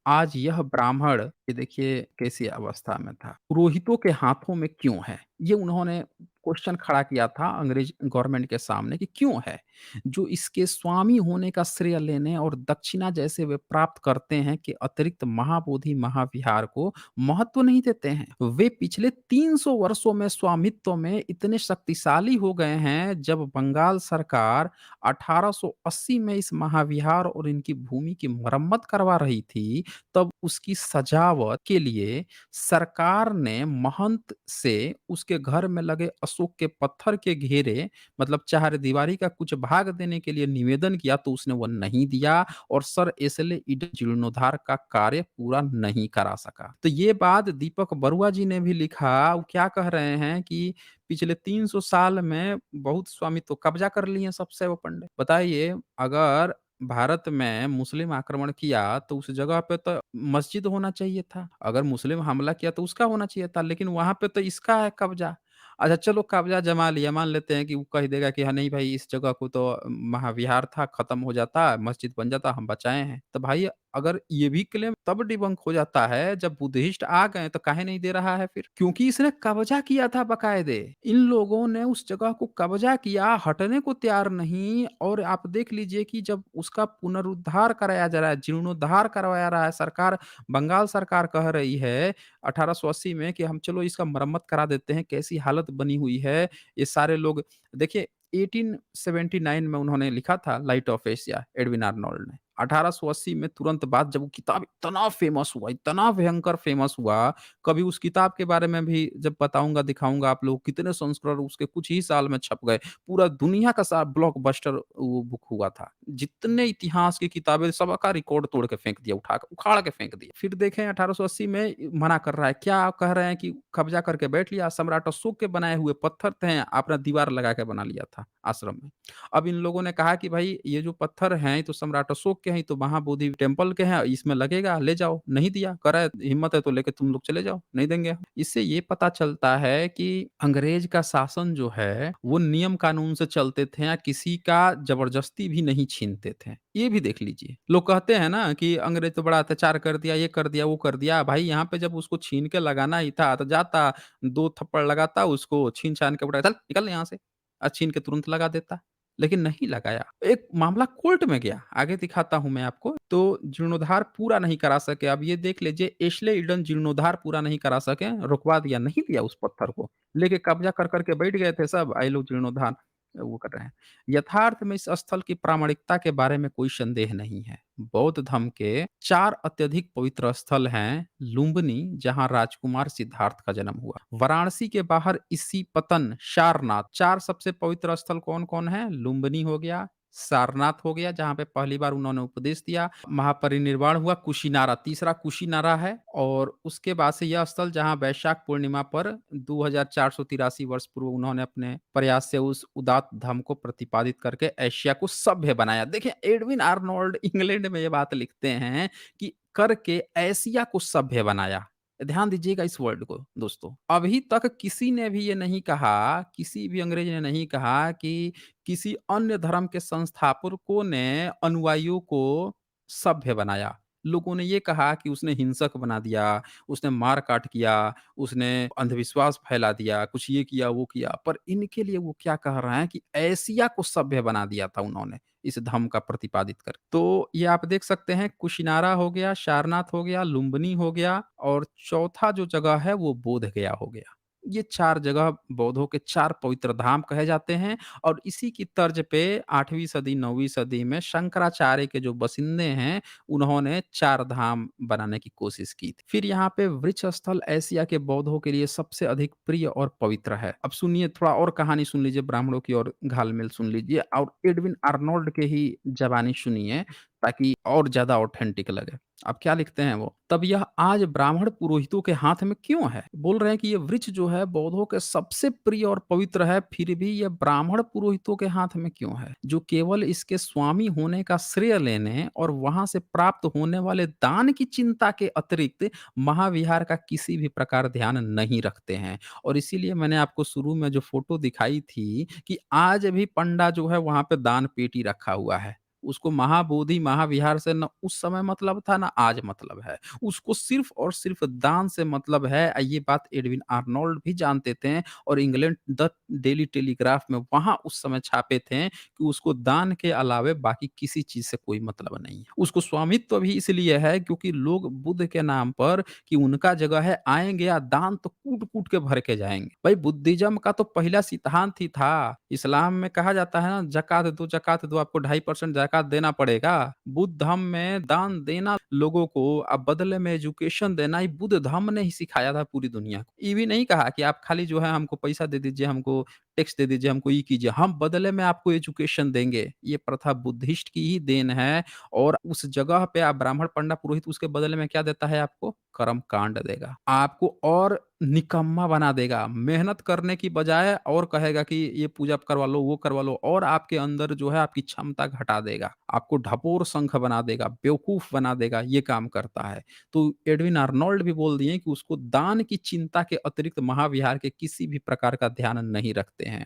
आज यह ब्राह्मण ये देखिए कैसी अवस्था में था, पुरोहितों के हाथों में क्यों है? ये उन्होंने क्वेश्चन खड़ा किया था अंग्रेज गवर्नमेंट के सामने कि क्यों है? जो इसके स्वामी होने का श्रेय लेने और दक्षिणा जैसे वे प्राप्त करते हैं कि अतिरिक्त महाबोधि महाविहार को महत्व नहीं देते हैं। वे पिछले 300 वर्षों में स्वामित्व में इतने शक्तिशाली हो गए हैं, जब बंगाल सरकार 1880 में इस महाविहार और इनकी भूमि की मरम्मत करवा रही थी, तब उसकी सजावट के लिए सरकार ने महंत से उसके घर में लगे अशोक के पत्थर के घेरे मतलब चारदीवारी का कुछ भाग देने के लिए निवेदन किया तो उसने वो नहीं दिया और सर इसलिए ईडन जीर्णोद्धार का कार्य पूरा नहीं करा सका। तो ये बात दीपक बरुआ जी ने भी लिखा। वो क्या कह रहे हैं कि पिछले 300 साल में बहुत स्वामित्व कब्जा कर लिए हैं सबसे वो पंडित। बताइए अगर भारत में मुस्लिम आक्रमण किया तो उस जगह पे तो मस्जिद होना चाहिए था। अगर मुस्लिम हमला किया तो उसका होना चाहिए था, लेकिन वहाँ पे तो इसका है कब्ज़ा। अच्छा चलो कब्ज़ा जमा लिया, मान लेते हैं कि वो कह देगा कि हाँ, नहीं भाई इस जगह को तो महाविहार था, खत्म हो जाता, मस्जिद बन जाता, हम बचाए हैं। तो भाई अगर ये भी क्लेम तब डिबंक हो जाता है जब बुद्धिस्ट आ गए तो काहे नहीं दे रहा है फिर? क्योंकि इसने कब्ज़ा किया था बाकायदे। इन लोगों ने उस जगह को कब्ज़ा किया, हटने को तैयार नहीं और आप देख लीजिए कि जब उसका पुनरुद्धार कराया जा रहा है, जीर्णोद्धार करवाया रहा है सरकार, बंगाल सरकार कह रही है 1880 में कि हम चलो इसका मरम्मत करा देते हैं, कैसी हालत बनी हुई है। ये सारे लोग देखिए 1879 में उन्होंने लिखा था light of Asia Edwin Arnold ने। 1880 में तुरंत बाद जब वो किताब इतना फेमस हुआ, इतना भयंकर फेमस हुआ, कभी उस किताब के बारे में भी जब बताऊँगा, दिखाऊँगा आप लोग कितने संस्करण उसके कुछ ही साल में छप गए। पूरा दुनिया का ब्लॉकबस्टर वो बुक हुआ था। जितने इतिहास की किताबें सबका रिकॉर्ड तोड़ के फेंक दिया, उठा के उखाड़ के फेंक दिया। फिर देखें 1880 में मना कर रहा है, क्या कह रहे हैं कि कब्ज़ा करके बैठ लिया, सम्राट अशोक के बनाए हुए पत्थर थे, आपने दीवार लगा के बना लिया था आश्रम में। अब इन लोगों ने कहा कि भाई ये जो पत्थर हैं, ये तो सम्राट अशोक के हैं, ये तो महाबोधि टेम्पल के हैं, इसमें लगेगा, ले जाओ। नहीं दिया, कह रहा है हिम्मत है तो लेके तुम लोग चले जाओ, नहीं देंगे हम। इससे ये पता चलता है कि अंग्रेज का शासन जो है, वो नियम कानून से चलते थे या किसी का जबरदस्ती भी नहीं छीनते थे। ये भी देख लीजिए। लोग कहते हैं ना कि अंग्रेज तो बड़ा अत्याचार कर दिया, ये कर दिया, वो कर दिया। भाई यहाँ पे जब उसको छीन के लगाना ही था तो जाता, 2 थप्पड़ लगाता उसको, छीन-छान के उठाया, "चल निकल यहाँ से।" छीन के तुरंत लगा देता। लेकिन नहीं लगाया। एक मामला कोर्ट में गया, आगे दिखाता हूँ मैं आपको। तो जीर्णोद्धार पूरा नहीं करा सके। अब ये देख लीजिए एश्ले ईडन जीर्णोद्धार पूरा नहीं करा सके, रुकवा दिया, नहीं दिया उस पत्थर को। लेके कब्जा कर के बैठ गए थे सब, आए लोग जीर्णोद्धार वो कर रहे हैं। यथार्थ में इस स्थल की प्रामाणिकता के बारे में कोई संदेह नहीं है। बौद्ध धर्म के 4 अत्यधिक पवित्र स्थल हैं, लुम्बिनी जहाँ राजकुमार सिद्धार्थ का जन्म हुआ, वाराणसी के बाहर इसी पतन, सारनाथ। 4 सबसे पवित्र स्थल कौन-कौन है? लुम्बिनी हो गया, सारनाथ हो गया जहाँ पे पहली बार उन्होंने उपदेश दिया, महापरिनिर्वाण हुआ कुशीनारा, तीसरा कुशीनारा है और उसके बाद से यह स्थल जहाँ वैशाख पूर्णिमा पर 2483 वर्ष पूर्व उन्होंने अपने प्रयास से उस उदात्त धर्म को प्रतिपादित करके एशिया को सभ्य बनाया। देखिए एडविन आर्नोल्ड इंग्लैंड में ये बात लिखते हैं कि करके एशिया को सभ्य बनाया। ध्यान दीजिएगा इस वर्ड को दोस्तों। अभी तक किसी ने भी ये नहीं कहा, किसी भी अंग्रेज ने नहीं कहा कि किसी अन्य धर्म के संस्थापकों ने अनुयायियों को सभ्य बनाया। लोगों ने ये कहा कि उसने हिंसक बना दिया, उसने मार-काट किया, उसने अंधविश्वास फैला दिया, कुछ ये किया, वो किया। पर इनके लिए वो क्या कह रहे हैं कि एशिया को सभ्य बना दिया था उन्होंने, इस धम्म का प्रतिपादित कर। तो ये आप देख सकते हैं कुशिनारा हो गया, सारनाथ हो गया, लुम्बिनी हो गया और चौथा जो जगह है वो बोधगया हो गया। ये 4 जगह बौद्धों के 4 पवित्र धाम कहे जाते हैं और इसी की तर्ज पे 8वीं सदी 9वीं सदी में शंकराचार्य के जो बसिंदे हैं, उन्होंने 4 धाम बनाने की कोशिश की थी। फिर यहाँ पे वृक्ष स्थल एशिया के बौद्धों के लिए सबसे अधिक प्रिय और पवित्र है। अब सुनिए थोड़ा और कहानी सुन लीजिए ब्राह्मणों की और घाल-मेल सुन लीजिए और एडविन आर्नोल्ड के ही ज़बानी सुनिए ताकि और ज़्यादा ऑथेंटिक लगे। अब क्या लिखते हैं वो? तब यह आज ब्राह्मण पुरोहितों के हाथ में क्यों है? बोल रहे हैं कि ये वृक्ष जो है बौद्धों के सबसे प्रिय और पवित्र है, फिर भी ये ब्राह्मण पुरोहितों के हाथ में क्यों है? जो केवल इसके स्वामी होने का श्रेय लेने और वहां से प्राप्त होने वाले दान की चिंता के अतिरिक्त महाविहार का किसी भी प्रकार ध्यान नहीं रखते हैं। और इसीलिए मैंने आपको शुरू में जो फोटो दिखाई थी कि आज भी पंडा जो है वहां पे दान पेटी रखा हुआ है। उसको महाबोधि महाविहार से न उस समय मतलब था ना आज मतलब है। उसको सिर्फ़ और सिर्फ़ दान से मतलब है। ये बात एडविन आर्नोल्ड भी जानते थे और इंग्लैंड द डेली टेलीग्राफ में वहाँ उस समय छापे थे कि उसको दान के अलावे बाकी किसी चीज़ से कोई मतलब नहीं है। उसको स्वामित्व भी इसलिए है क्योंकि लोग बुद्ध के नाम पर कि उनका जगह है आएँगे या दान तो कूट-कूट के भर के जाएँगे। भाई बुद्धिज़्म का तो पहला सिद्धांत ही था। इस्लाम में कहा जाता है ना ज़कात दो आपको 2.5% ज़कात देना पड़ेगा। बुद्ध धर्म में दान देना लोगों को बदले में एजुकेशन देना ये बुद्ध धर्म ने ही सिखाया था पूरी दुनिया को। ये भी नहीं कहा कि आप खाली जो है हमको पैसा दे दीजिए, हमको टैक्स दे दीजिए, हमको ये कीजिए, हम बदले में आपको एजुकेशन देंगे। ये प्रथा बुद्धिस्ट की ही देन है और उस जगह पे आप ब्राह्मण, पंडा, पुरोहित उसके बदले में क्या देता है आपको? कर्म कांड देगा। आपको और निकम्मा बना देगा। मेहनत करने की बजाय और कहेगा कि ये पूजा करवा लो, वो करवा लो और आपके अंदर जो है आपकी क्षमता घटा देगा। आपको ढपोर संख बना देगा, बेवकूफ बना देगा, ये काम करता है। तो एडविन आर्नोल्ड भी बोल दिए कि उसको दान की चिंता के अतिरिक्त महाविहार के किसी भी प्रकार का ध्यान नहीं रखते हैं।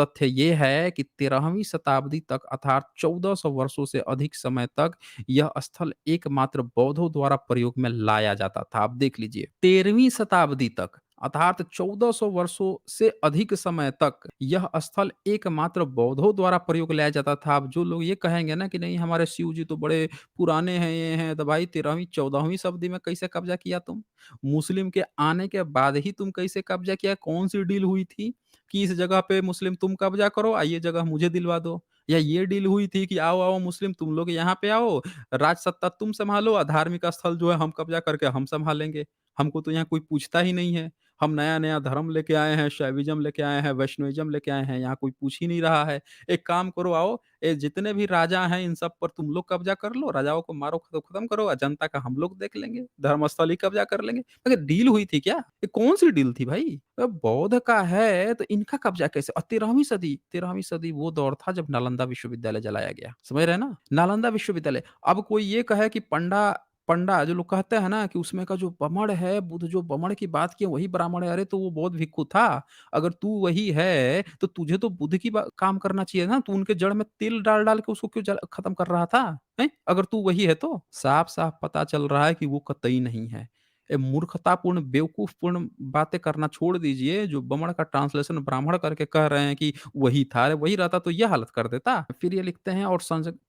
तथ्य ये है कि 13वीं शताब्दी तक अर्थात 1400 वर्षों से अधिक समय तक यह स्थल एकमात्र बौद्धों द्वारा प्रयोग में लाया जाता था। आप देख लीजिए 13वीं शताब्दी तक अर्थात 1400 वर्षों से अधिक समय तक यह स्थल एकमात्र बौद्धों द्वारा प्रयोग लाया जाता था। अब जो लोग ये कहेंगे ना कि नहीं हमारे शिव जी तो बड़े पुराने हैं, ये हैं, तो भाई 13वीं 14वीं शताब्दी में कैसे कब्जा किया तुम? मुस्लिम के आने के बाद ही तुम कैसे कब्जा किया? कौन सी डील हुई थी कि इस जगह पे मुस्लिम तुम कब्जा करो, ये जगह मुझे दिलवा दो? या ये डील हुई थी कि आओ आओ मुस्लिम तुम लोग यहाँ पे आओ, राज सत्ता तुम सँभालो धार्मिक स्थल जो है हम कब्ज़ा करके हम सँभालेंगे। हमको तो यहाँ कोई पूछता ही नहीं है। हम नया-नया धर्म लेके आए हैं, शैविज़्म लेके आए हैं, वैष्णविज़्म लेके आए हैं, यहाँ कोई पूछ ही नहीं रहा है। एक काम करो आओ, ये जितने भी राजा हैं इन सब पर तुम लोग कब्ज़ा कर लो, राजाओं को मारो खत्म करो जनता का हम लोग देख लेंगे, धर्म स्थल ही कब्ज़ा कर लेंगे। मगर डील हुई थी क्या? ये कौन-सी डील थी भाई? बौद्ध का है तो इनका कब्ज़ा कैसे? और 13वीं सदी वो दौर था जब नालंदा विश्वविद्यालय जलाया गया। समझ रहे हैं ना? नालंदा विश्वविद्यालय। अब कोई ये कहे कि पंडा पंडा जो लोग कहते हैं ना कि उसमें का जो बमण है, बुद्ध जो बमण की बात किए वही ब्राह्मण है। अरे तो वो बौद्ध भिक्षु था। अगर तू वही है तो तुझे तो बुद्ध की बा काम करना चाहिए ना। तू उनके जड़ में तिल डाल-डाल के उसको क्यों खत्म कर रहा था? हैं? अगर तू वही है तो? साफ-साफ पता चल रहा है कि वो कतई नहीं है। मूर्खतापूर्ण, बेवकूफ़पूर्ण बातें करना छोड़ दीजिए, जो बमण का ट्रांसलेशन ब्राह्मण करके कह रहे हैं कि वही था, अरे वही रहता तो ये हालत कर देता। फिर ये लिखते हैं और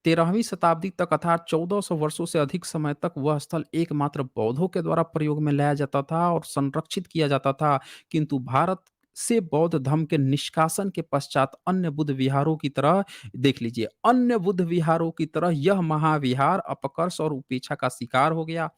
13वीं शताब्दी तक अर्थात 1400 वर्षों से अधिक समय तक वह स्थल एकमात्र बौद्धों के द्वारा प्रयोग में लाया जाता था और संरक्षित किया जाता था। किंतु भारत से बौद्ध धर्म के निष्कासन के पश्चात अन्य बुद्ध विहारों की तरह देख लीजिए, अन्य बुद्ध विहारों की तरह यह महाविहार अपकर्ष और उपेक्षा का शिकार हो गया।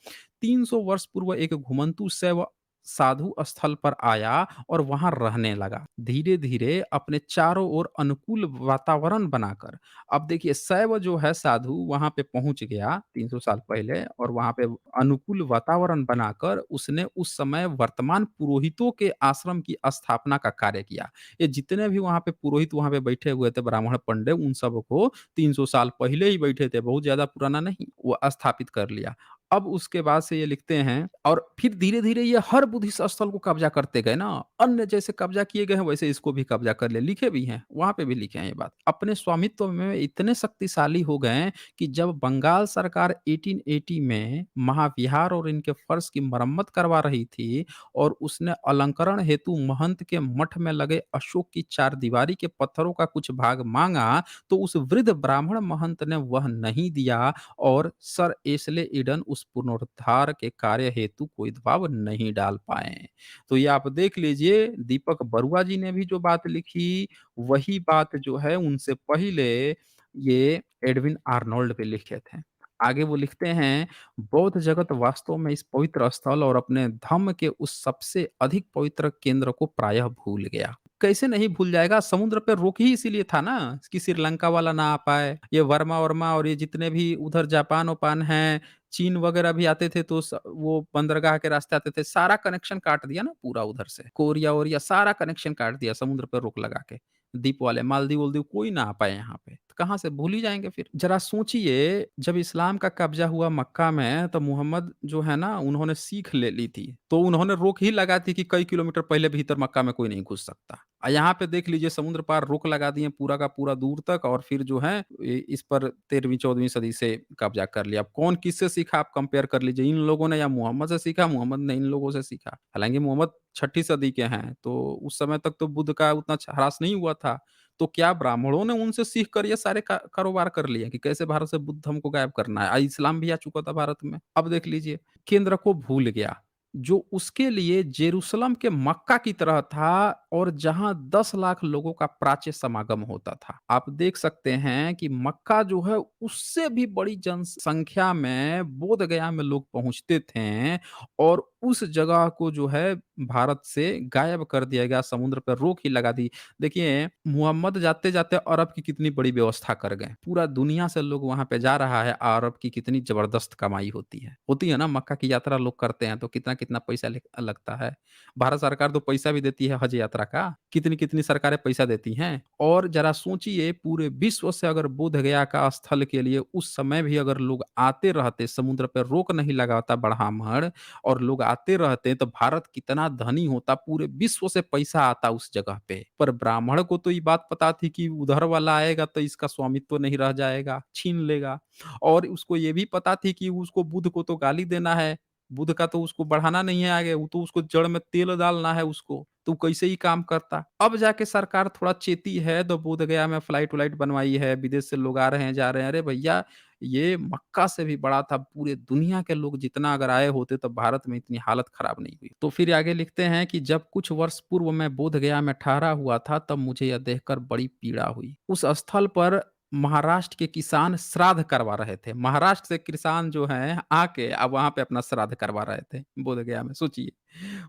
300 वर्ष पूर्व एक घुमंतु शैव साधु स्थल पर आया और वहां रहने लगा। धीरे धीरे अपने चारों ओर अनुकूल वातावरण बनाकर, अब देखिए शैव जो है साधु वहां पे पहुंच गया 300 साल पहले, और वहां पे अनुकूल वातावरण बनाकर उसने उस समय वर्तमान पुरोहितों के आश्रम की स्थापना का कार्य किया। ये जितने भी वहां पे पुरोहित वहां पे बैठे हुए थे, ब्राह्मण पंडित, उन सबको 300 साल पहले ही बैठे थे, बहुत ज्यादा पुराना नहीं, वो स्थापित कर लिया। अब उसके बाद से ये लिखते हैं, और फिर धीरे-धीरे ये हर बुद्धिस्ट स्थल को कब्जा करते गए ना, अन्य जैसे कब्जा किए गए हैं वैसे इसको भी कब्जा कर लिया। लिखे भी हैं, वहाँ पे भी लिखे हैं ये बात। अपने स्वामित्व में इतने शक्तिशाली हो गए हैं कि जब बंगाल सरकार 1880 में महाविहार और इनके फर्श की मरम्मत करवा रही थी, और उसने अलंकरण हेतु महंत के मठ में लगे अशोक की चारदीवारी के पत्थरों का कुछ भाग माँगा, तो उस वृद्ध ब्राह्मण महंत ने वह नहीं दिया, और सर एशले ईडन उस पुनरुद्धार के कार्य हेतु कोई दबाव नहीं डाल पाए। तो ये आप देख लीजिए, दीपक बरुआ जी ने भी जो बात लिखी, वही बात जो है उनसे पहले ये एडविन आर्नोल्ड भी लिखे थे। आगे वो लिखते हैं, बौद्ध जगत वास्तव में इस पवित्र स्थल और अपने धम्म के उस सबसे अधिक पवित्र केंद्र को प्रायः भूल गया। कैसे नहीं भूल जाएगा? समुद्र पे रोक ही इसीलिए था ना कि श्रीलंका वाला ना आ पाए। ये वर्मा-वर्मा और ये जितने भी उधर जापान-वापान हैं, चीन वगैरह भी आते थे, तो वो बंदरगाह के रास्ते आते थे, सारा कनेक्शन काट दिया ना पूरा उधर से। कोरिया-वोरिया सारा कनेक्शन काट दिया समुद्र पे रोक लगा के। द्वीप वाले मालदीव-वालदीव कोई ना आ पाए यहाँ पे। तो कहाँ से भूल ही जाएँगे फिर। ज़रा सोचिए, जब इस्लाम का कब्ज़ा हुआ मक्का में, तो मोहम्मद जो है ना उन्होंने सीख ले ली थी। तो उन्होंने रोक ही लगा थी कि कई किलोमीटर पहले भीतर मक्का में कोई नहीं घुस सकता। यहाँ पे देख लीजिए समुद्र पार रोक लगा दिए पूरा का पूरा दूर तक, और फिर जो है इस पर 13वीं-14वीं सदी से कब्ज़ा कर लिया। अब कौन किससे सीखा, आप कंपेयर कर लीजिए, इन लोगों ने या मोहम्मद से सीखा, मोहम्मद ने इन लोगों से सीखा। हालाँकि मोहम्मद 6ठी सदी के हैं, तो उस समय तक तो बुद्ध का उतना ह्रास नहीं हुआ था। तो क्या ब्राह्मणों ने उनसे सीख कर ये सारे कारोबार कर लिए कि कैसे भारत से बुद्ध हमको गायब करना है? इस्लाम भी आ चुका था भारत में। अब देख लीजिए, केंद्र को भूल गया, जो उसके लिए जेरूसलम के मक्का की तरह था, और जहां 10 लाख लोगों का प्राच्य समागम होता था। आप देख सकते हैं कि मक्का जो है उससे भी बड़ी जनसंख्या में बोध गया में लोग पहुंचते थे, और उस जगह को जो है भारत से गायब कर दिया गया, समुद्र पर रोक ही लगा दी। देखिए, मोहम्मद जाते-जाते अरब की कितनी बड़ी व्यवस्था कर गए। पूरा दुनिया से लोग वहाँ पे जा रहा है, अरब की कितनी ज़बरदस्त कमाई होती है। होती है ना, मक्का की यात्रा लोग करते हैं तो कितना-कितना पैसा लगता है। भारत सरकार तो पैसा भी देती है हज यात्रा का, कितनी-कितनी सरकारें पैसा देती हैं। और ज़रा सोचिए, पूरे विश्व से अगर बोध गया का स्थल के लिए उस समय भी अगर लोग आते रहते, समुद्र पे रोक नहीं लगाता बढ़ामड़, और लोग आते रहते, तो भारत कितना धनी होता, पूरे विश्व से पैसा आता उस जगह पे। पर ब्राह्मण को तो ये बात पता थी कि उधर वाला आएगा तो इसका स्वामित्व नहीं रह जाएगा, छीन लेगा। और उसको ये भी पता थी कि उसको बुद्ध को तो गाली देना है, बुद्ध का तो उसको बढ़ाना नहीं है आगे, वो तो उसको जड़ में तेल डालना है उसको, तो कैसे ही काम करता। अब जाके सरकार थोड़ा चेती है, तो बोध गया में फ्लाइट-व्लाइट बनवाई है, विदेश से लोग आ रहे हैं, जा रहे हैं। अरे भैया, ये मक्का से भी बड़ा था, पूरे दुनिया के लोग जितना अगर आए होते तो भारत में इतनी हालत खराब नहीं हुई। तो फिर आगे लिखते हैं कि जब कुछ वर्ष पूर्व मैं बोध गया में ठहरा हुआ था, तब मुझे यह देखकर बड़ी पीड़ा हुई। उस स्थल पर महाराष्ट्र के किसान श्राद्ध करवा रहे थे। महाराष्ट्र से किसान जो हैं आके अब वहाँ पे अपना श्राद्ध करवा रहे थे, बोध गया में, सोचिए।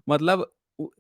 मतलब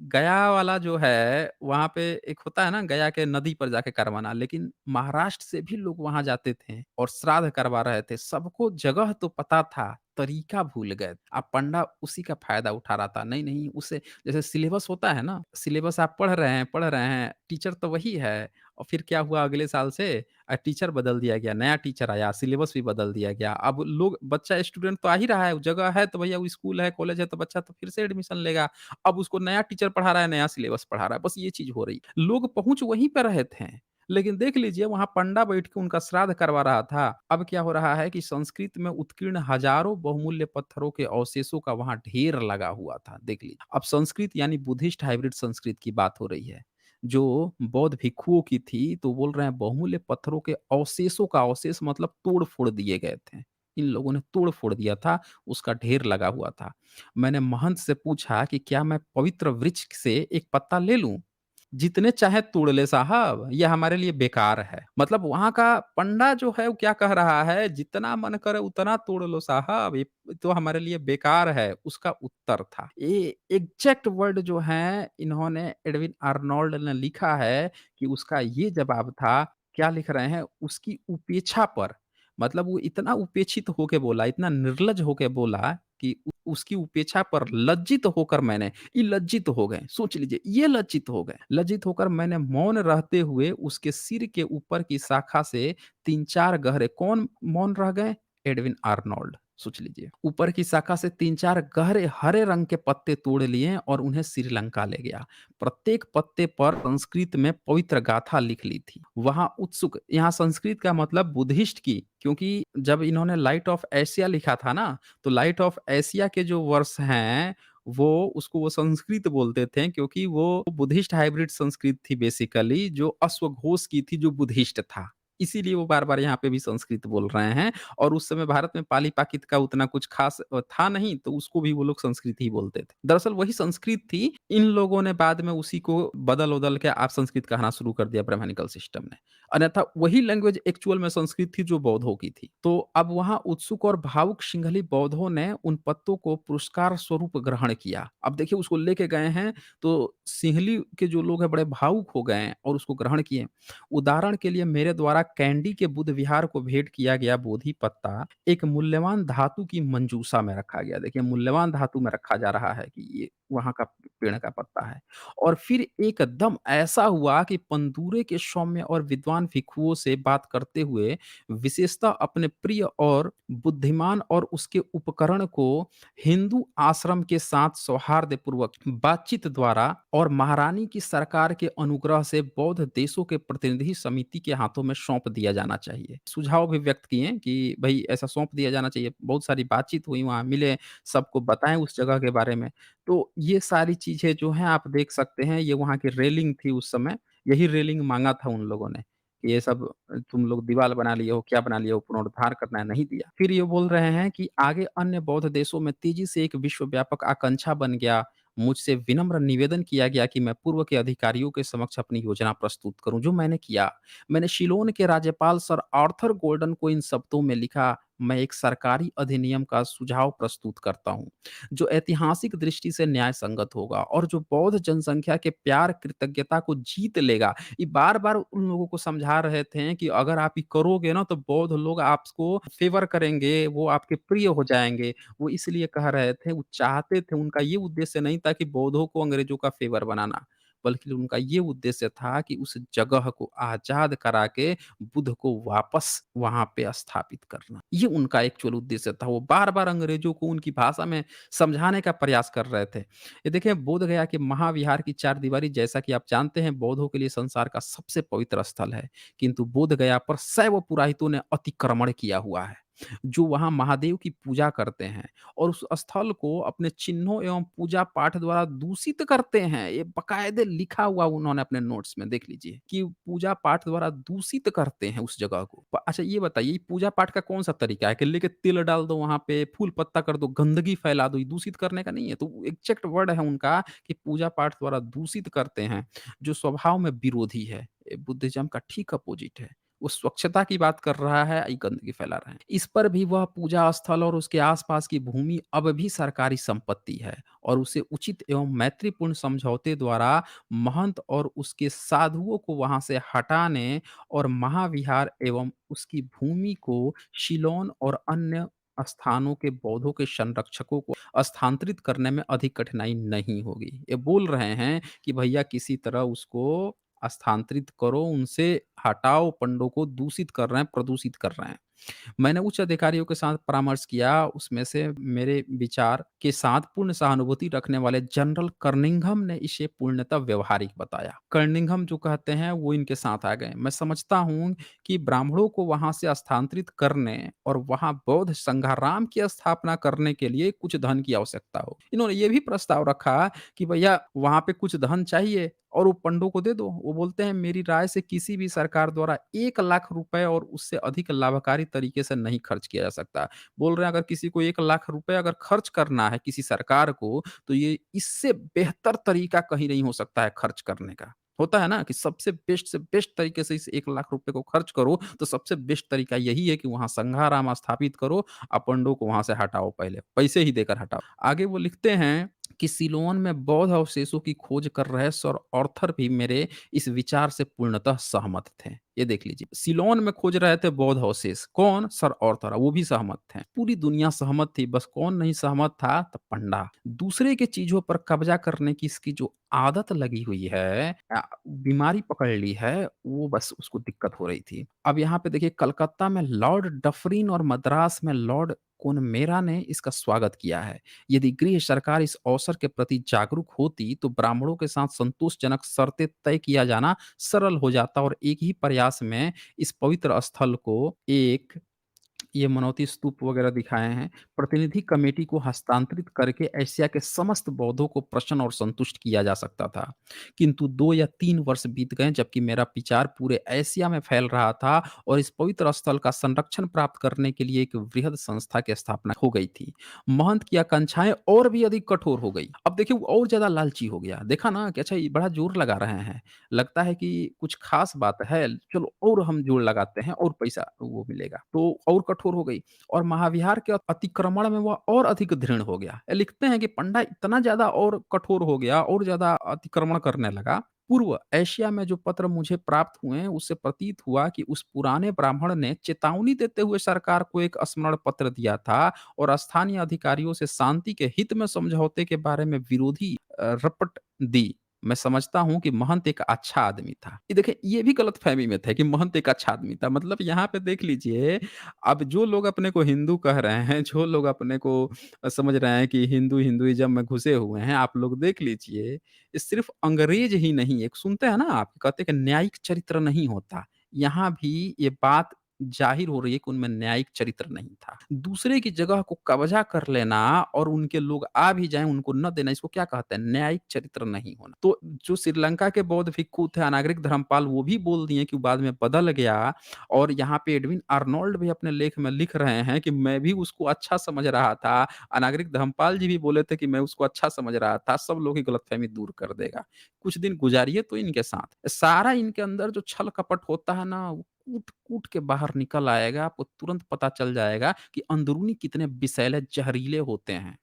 गया वाला जो है, वहाँ पे एक होता है ना गया के नदी पर जाके करवाना, लेकिन महाराष्ट्र से भी लोग वहाँ जाते थे और श्राद्ध करवा रहे थे। सबको जगह तो पता था, तरीका भूल गए। अब पंडा उसी का फ़ायदा उठा रहा था। नहीं, नहीं, उसे जैसे सिलेबस होता है ना, सिलेबस आप पढ़ रहे हैं, टीचर तो वही है, और फिर क्या हुआ अगले साल से टीचर बदल दिया गया, नया टीचर आया, सिलेबस भी बदल दिया गया। अब लोग बच्चा स्टूडेंट तो आ ही रहा है, जगह है तो भैया वो स्कूल है, कॉलेज है, तो बच्चा तो फिर से एडमिशन लेगा। अब उसको नया टीचर पढ़ा रहा है, नया सिलेबस पढ़ा रहा है, बस ये चीज़ हो रही। लोग पहुँच वहीं पे रहे थे, लेकिन देख लीजिए वहाँ पंडा बैठ के उनका श्राद्ध करवा रहा था। अब क्या हो रहा है कि संस्कृत में उत्कीर्ण हज़ारों बहुमूल्य पत्थरों के अवशेषों का वहाँ ढेर लगा हुआ था, देख लीजिए। अब संस्कृत यानी बुद्धिस्ट हाइब्रिड संस्कृत की बात हो रही है, जो बौद्ध भिक्षुओं की थी, तो बोल रहे हैं बहुमूल्य पत्थरों के अवशेषों का, अवशेष मतलब तोड़-फोड़ दिए गए थे। इन लोगों ने तोड़-फोड़ दिया था, उसका ढेर लगा हुआ था। मैंने महंत से पूछा कि क्या मैं पवित्र वृक्ष से एक पत्ता ले लूँ? जितने चाहे तोड़ ले साहब, ये हमारे लिए बेकार है। मतलब वहाँ का पंडा जो है वो क्या कह रहा है, जितना मन करे उतना तोड़ लो साहब, ये तो हमारे लिए बेकार है, उसका उत्तर था। ये एग्ज़ैक्ट वर्ड जो हैं इन्होंने एडविन आर्नोल्ड ने लिखा है कि उसका ये जवाब था, क्या लिख रहे हैं, उसकी उपेक्षा पर, मतलब वो इतना उपेक्षित होके बोला, इतना निर्लज्ज होके बोला कि उसकी उपेक्षा पर लज्जित होकर मैंने, ये लज्जित हो गए, सोच लीजिए ये लज्जित हो गए। लज्जित होकर मैंने मौन रहते हुए उसके सिर के ऊपर की शाखा से 3-4 गहरे, कौन मौन रह गए? एडविन आर्नोल्ड, सोच लीजिए। ऊपर की शाखा से 3-4 गहरे हरे रंग के पत्ते तोड़ लिए और उन्हें श्रीलंका ले गया। प्रत्येक पत्ते पर संस्कृत में पवित्र गाथा लिख ली थी। वहाँ उत्सुक, यहाँ संस्कृत का मतलब बुद्धिस्ट की, क्योंकि जब इन्होंने लाइट ऑफ एशिया लिखा था ना, तो लाइट ऑफ एशिया के जो वर्ष हैं, वो संस्कृत बोलते थे, क्योंकि वो बुद्धिस्ट हाइब्रिड संस्कृत थी बेसिकली, जो अश्वघोष की थी, जो बुद्धिस्ट था। इसीलिए वो बार-बार यहाँ पे भी संस्कृत बोल रहे हैं और उस समय भारत में पाली-पाकित का उतना कुछ खास था नहीं, तो उसको भी वो लोग संस्कृत ही बोलते थे। दरअसल वही संस्कृत थी, इन लोगों ने बाद में उसी को बदल-वदल के आप संस्कृत कहना शुरू कर दिया ब्राह्मणिकल सिस्टम ने। अन्यथा वही लैंग्वेज एक्चुअल में संस्कृत थी जो बौद्धों की थी। तो अब वहाँ उत्सुक और भावुक सिंहली बौद्धों ने उन पत्तों को पुरस्कार स्वरूप ग्रहण किया। अब देखिए उसको लेके गए हैं, तो सिंहली के जो लोग हैं बड़े भावुक हो गए हैं और उसको ग्रहण किए। उदाहरण के लिए मेरे द्वारा कैंडी के बुद्ध विहार को भेंट किया गया बोधि पत्ता एक मूल्यवान धातु की मंजूषा में रखा गया। देखिए मूल्यवान धातु में रखा जा रहा है कि ये वहाँ का पेड़ का पत्ता है। और फिर एकदम ऐसा हुआ कि पंदूरे के सौम्य और विद्वान भिक्षुओं से बात करते हुए विशेषतः अपने प्रिय और बुद्धिमान और उसके उपकरण को हिंदू आश्रम के साथ सौहार्दपूर्वक बातचीत द्वारा और महारानी की सरकार के अनुग्रह से बौद्ध देशों के प्रतिनिधि समिति के हाथों में सौंप दिया जाना चाहिए। सुझाव भी व्यक्त किए कि भाई ऐसा सौंप दिया जाना चाहिए। बहुत सारी बातचीत हुई, वहाँ मिले, सबको बताएं उस जगह के बारे में। तो ये सारी चीज़ें जो हैं आप देख सकते हैं, ये वहाँ की रेलिंग थी उस समय, यही रेलिंग माँगा था उन लोगों ने, कि ये सब तुम लोग दीवार बना लिए हो, क्या बना लिए हो, पुनरुद्धार करना है, नहीं दिया। फिर ये बोल रहे हैं कि आगे अन्य बौद्ध देशों में तेज़ी से एक विश्वव्यापक आकांक्षा बन गया। मुझसे विनम्र निवेदन किया गया कि मैं पूर्व के अधिकारियों के समक्ष अपनी योजना प्रस्तुत करूँ, जो मैंने किया। मैंने शिलोन के राज्यपाल सर आर्थर गोल्डन को इन शब्दों में लिखा, मैं एक सरकारी अधिनियम का सुझाव प्रस्तुत करता हूँ, जो ऐतिहासिक दृष्टि से न्याय संगत होगा और जो बौद्ध जनसंख्या के प्यार कृतज्ञता को जीत लेगा। ये बार-बार उन लोगों को समझा रहे थे कि अगर आप ये करोगे ना तो बौद्ध लोग आपको फ़ेवर करेंगे, वो आपके प्रिय हो जाएँगे। वो इसलिए कह रहे थे, वो चाहते थे, उनका ये उद्देश्य नहीं था कि बौद्धों को अंग्रेज़ों का फ़ेवर बनाना, बल्कि उनका ये उद्देश्य था कि उस जगह को आज़ाद करा के बुद्ध को वापस वहाँ पे स्थापित करना। ये उनका एक्चुअल उद्देश्य था। वो बार-बार अंग्रेज़ों को उनकी भाषा में समझाने का प्रयास कर रहे थे। ये देखिए बोधगया के महाविहार की चारदीवारी, जैसा कि आप जानते हैं, बौद्धों के लिए संसार का सबसे पवित्र स्थल है। किंतु बोधगया पर शैव पुरोहितों ने अतिक्रमण किया हुआ है, जो वहाँ महादेव की पूजा करते हैं और उस स्थल को अपने चिन्हों एवं पूजा पाठ द्वारा दूषित करते हैं। ये बाकायदे लिखा हुआ उन्होंने अपने नोट्स में, देख लीजिए कि पूजा पाठ द्वारा दूषित करते हैं उस जगह को। अच्छा ये बताइए पूजा पाठ का कौन-सा तरीका है कि लेके तिल डाल दो वहाँ पे, फूल पत्ता कर दो, गंदगी फैला दो, ये दूषित करने का नहीं है। तो एग्ज़ैक्ट वर्ड है उनका कि पूजा पाठ द्वारा दूषित करते हैं, जो स्वभाव में विरोधी है। ये बुद्धिज़्म का ठीक अपोज़िट है। वो स्वच्छता की बात कर रहा है, ये गंदगी फैला रहे हैं। इस पर भी वह पूजा स्थल और उसके आस-पास की भूमि अब भी सरकारी संपत्ति है और उसे उचित एवं मैत्रीपूर्ण समझौते द्वारा महंत और उसके साधुओं को वहाँ से हटाने और महाविहार एवं उसकी भूमि को शिलोन और अन्य स्थानों के बौद्धों के संरक्षकों को स्थानांतरित करने में अधिक कठिनाई नहीं होगी। ये बोल रहे हैं कि भैया किसी तरह उसको स्थानांतरित करो, उनसे हटाओ, पंडों को दूषित कर रहे हैं, प्रदूषित कर रहे हैं। मैंने उच्च अधिकारियों के साथ परामर्श किया, उसमें से मेरे विचार के साथ पूर्ण सहानुभूति रखने वाले जनरल कर्निंघम ने इसे पूर्णतः व्यावहारिक बताया। कर्निंघम जो कहते हैं वो इनके साथ आ गए। मैं समझता हूँ कि ब्राह्मणों को वहाँ से स्थानांतरित करने और वहाँ बौद्ध संघाराम की स्थापना करने के लिए कुछ धन की आवश्यकता हो। इन्होंने ये भी प्रस्ताव रखा कि भैया वहाँ पे कुछ धन चाहिए और वो पंडों को दे दो। वो बोलते हैं मेरी राय से किसी भी सरकार द्वारा 1 लाख रुपए और उससे अधिक लाभकारी तरीके से नहीं खर्च किया जा सकता। बोल रहे हैं अगर किसी को 1 लाख रुपए अगर खर्च करना है किसी सरकार को, तो ये इससे बेहतर तरीका कहीं नहीं हो सकता है खर्च करने का। होता है ना कि सबसे बेस्ट से बेस्ट तरीके से इस 1 लाख रुपए को खर्च करो, तो सबसे बेस्ट तरीका यही है कि वहाँ संघाराम स्थापित करो, अपोंडो को वहाँ से हटाओ पहले, पैसे ही देकर हटाओ। आगे वो लिखते हैं कि सिलोन में बौद्ध अवशेषों की खोज कर रहे सर आर्थर भी मेरे इस विचार से पूर्णतः सहमत थे। ये देख लीजिए, सिलोन में खोज रहे थे बौद्ध अवशेष, कौन? सर आर्थर, वो भी सहमत थे। पूरी दुनिया सहमत थी, बस कौन नहीं सहमत था? तो पंडा। दूसरे की चीज़ों पर कब्ज़ा करने की इसकी जो आदत लगी हुई है, बीमारी पकड़ ली है, वो बस उसको दिक्कत हो रही थी। अब यहाँ पे देखिए, कलकत्ता में लॉर्ड डफरिन और मद्रास में लॉर्ड कोनमेरा ने इसका स्वागत किया है। यदि गृह सरकार इस अवसर के प्रति जागरूक होती, तो ब्राह्मणों के साथ संतोषजनक शर्तें तय किया जाना सरल हो जाता और एक ही प्रयास में इस पवित्र स्थल को एक, ये मनौती स्तूप वगैरह दिखाए हैं, प्रतिनिधि कमेटी को हस्तांतरित करके एशिया के समस्त बौद्धों को प्रसन्न और संतुष्ट किया जा सकता था। किंतु 2 या 3 वर्ष बीत गए, जबकि मेरा विचार पूरे एशिया में फैल रहा था और इस पवित्र स्थल का संरक्षण प्राप्त करने के लिए एक वृहद संस्था की स्थापना हो गई थी। महंत की आकांक्षाएं और भी अधिक कठोर हो गई। अब देखिए, वो और ज्यादा लालची हो गया। देखा ना कि अच्छा, ये बड़ा जोर लगा रहे हैं, लगता है कि कुछ खास बात है, चलो और हम जोड़ लगाते हैं और पैसा वो मिलेगा, तो और कठोर हो गई। और महाविहार के अतिक्रमण में वह और अधिक दृढ़ हो गया। लिखते हैं कि पंडा इतना ज्यादा और कठोर हो गया और ज्यादा अतिक्रमण करने लगा। पूर्व एशिया में जो पत्र मुझे प्राप्त हुए, उससे प्रतीत हुआ कि उस पुराने ब्राह्मण ने चेतावनी देते हुए सरकार को एक स्मरण पत्र दिया था और स्थानीय अधिकारियों से शांति के हित में समझौते के बारे में विरोधी रपट दी। मैं समझता हूँ कि महंत एक अच्छा आदमी था। ये देखिए, ये भी गलतफ़हमी में थे कि महंत एक अच्छा आदमी था। मतलब यहाँ पे देख लीजिए, अब जो लोग अपने को हिंदू कह रहे हैं, जो लोग अपने को समझ रहे हैं कि हिंदुइज़्म में घुसे हुए हैं, आप लोग देख लीजिए, ये सिर्फ़ अंग्रेज ही नहीं, एक सुनते हैं ना आप, कहते हैं कि न्यायिक चरित्र नहीं होता। यहाँ भी ये बात ज़ाहिर हो रही है कि उनमें न्यायिक चरित्र नहीं था। दूसरे की जगह को कब्ज़ा कर लेना और उनके लोग आ भी जाएँ, उनको न देना, इसको क्या कहते हैं? न्यायिक चरित्र नहीं होना। तो जो श्रीलंका के बौद्ध भिक्खु थे, अनागरिक धर्मपाल, वो भी बोल दिए कि बाद में बदल गया। और यहाँ पे एडविन आर्नोल्ड भी अपने लेख में लिख रहे हैं कि मैं भी उसको अच्छा समझ रहा था। अनागरिक धर्मपाल जी भी बोले थे कि मैं उसको अच्छा समझ रहा था। सब लोग की गलतफ़हमी दूर कर देगा। कुछ दिन गुज़ारिए तो इनके साथ। सारा इनके अंदर जो छल-कपट होता है ना, वो कूट-कूट के बाहर निकल आएगा। आपको तुरंत पता चल जाएगा कि अंदरूनी कितने विषैले, ज़हरीले होते हैं।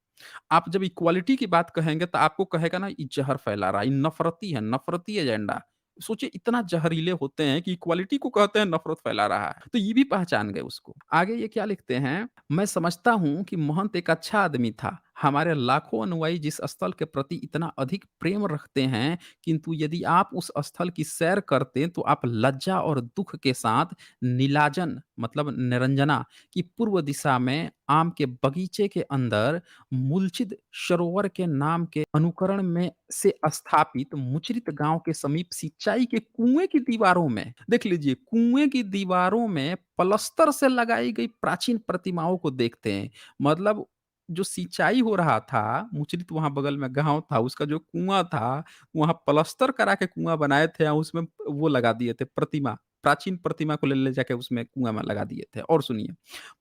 आप जब इक्वालिटी की बात कहेंगे, तो आपको कहेगा ना, ये ज़हर फैला रहा है, ये नफ़रती है, नफ़रती एजेंडा। सोचिए, इतना ज़हरीले होते हैं कि इक्वालिटी को कहते हैं नफ़रत फैला रहा है। तो ये भी पहचान गए उसको। आगे ये क्या लिखते हैं, मैं समझता हूँ कि महंत एक अच्छा आदमी था। हमारे लाखों अनुयायी जिस स्थल के प्रति इतना अधिक प्रेम रखते हैं, किंतु यदि आप उस स्थल की सैर करते, तो आप लज्जा और दुःख के साथ नीलाजन, मतलब निरंजना की पूर्व दिशा में आम के बगीचे के अंदर मूलचिद सरोवर के नाम के अनुकरण में से स्थापित मुचरित गांव के समीप सिंचाई के कुएं की दीवारों में, देख लीजिए, कुएं की दीवारों में पलस्तर से लगाई गई प्राचीन प्रतिमाओं को देखते हैं। मतलब जो सिंचाई हो रहा था, मुचरित वहां बगल में गांव था, उसका जो कुआं था, वहां पलस्तर करा के कुआं बनाए थे, और उसमें वो लगा दिए थे प्रतिमा, प्राचीन प्रतिमा को ले ले जाके उसमें कुआं में लगा दिए थे। और सुनिए,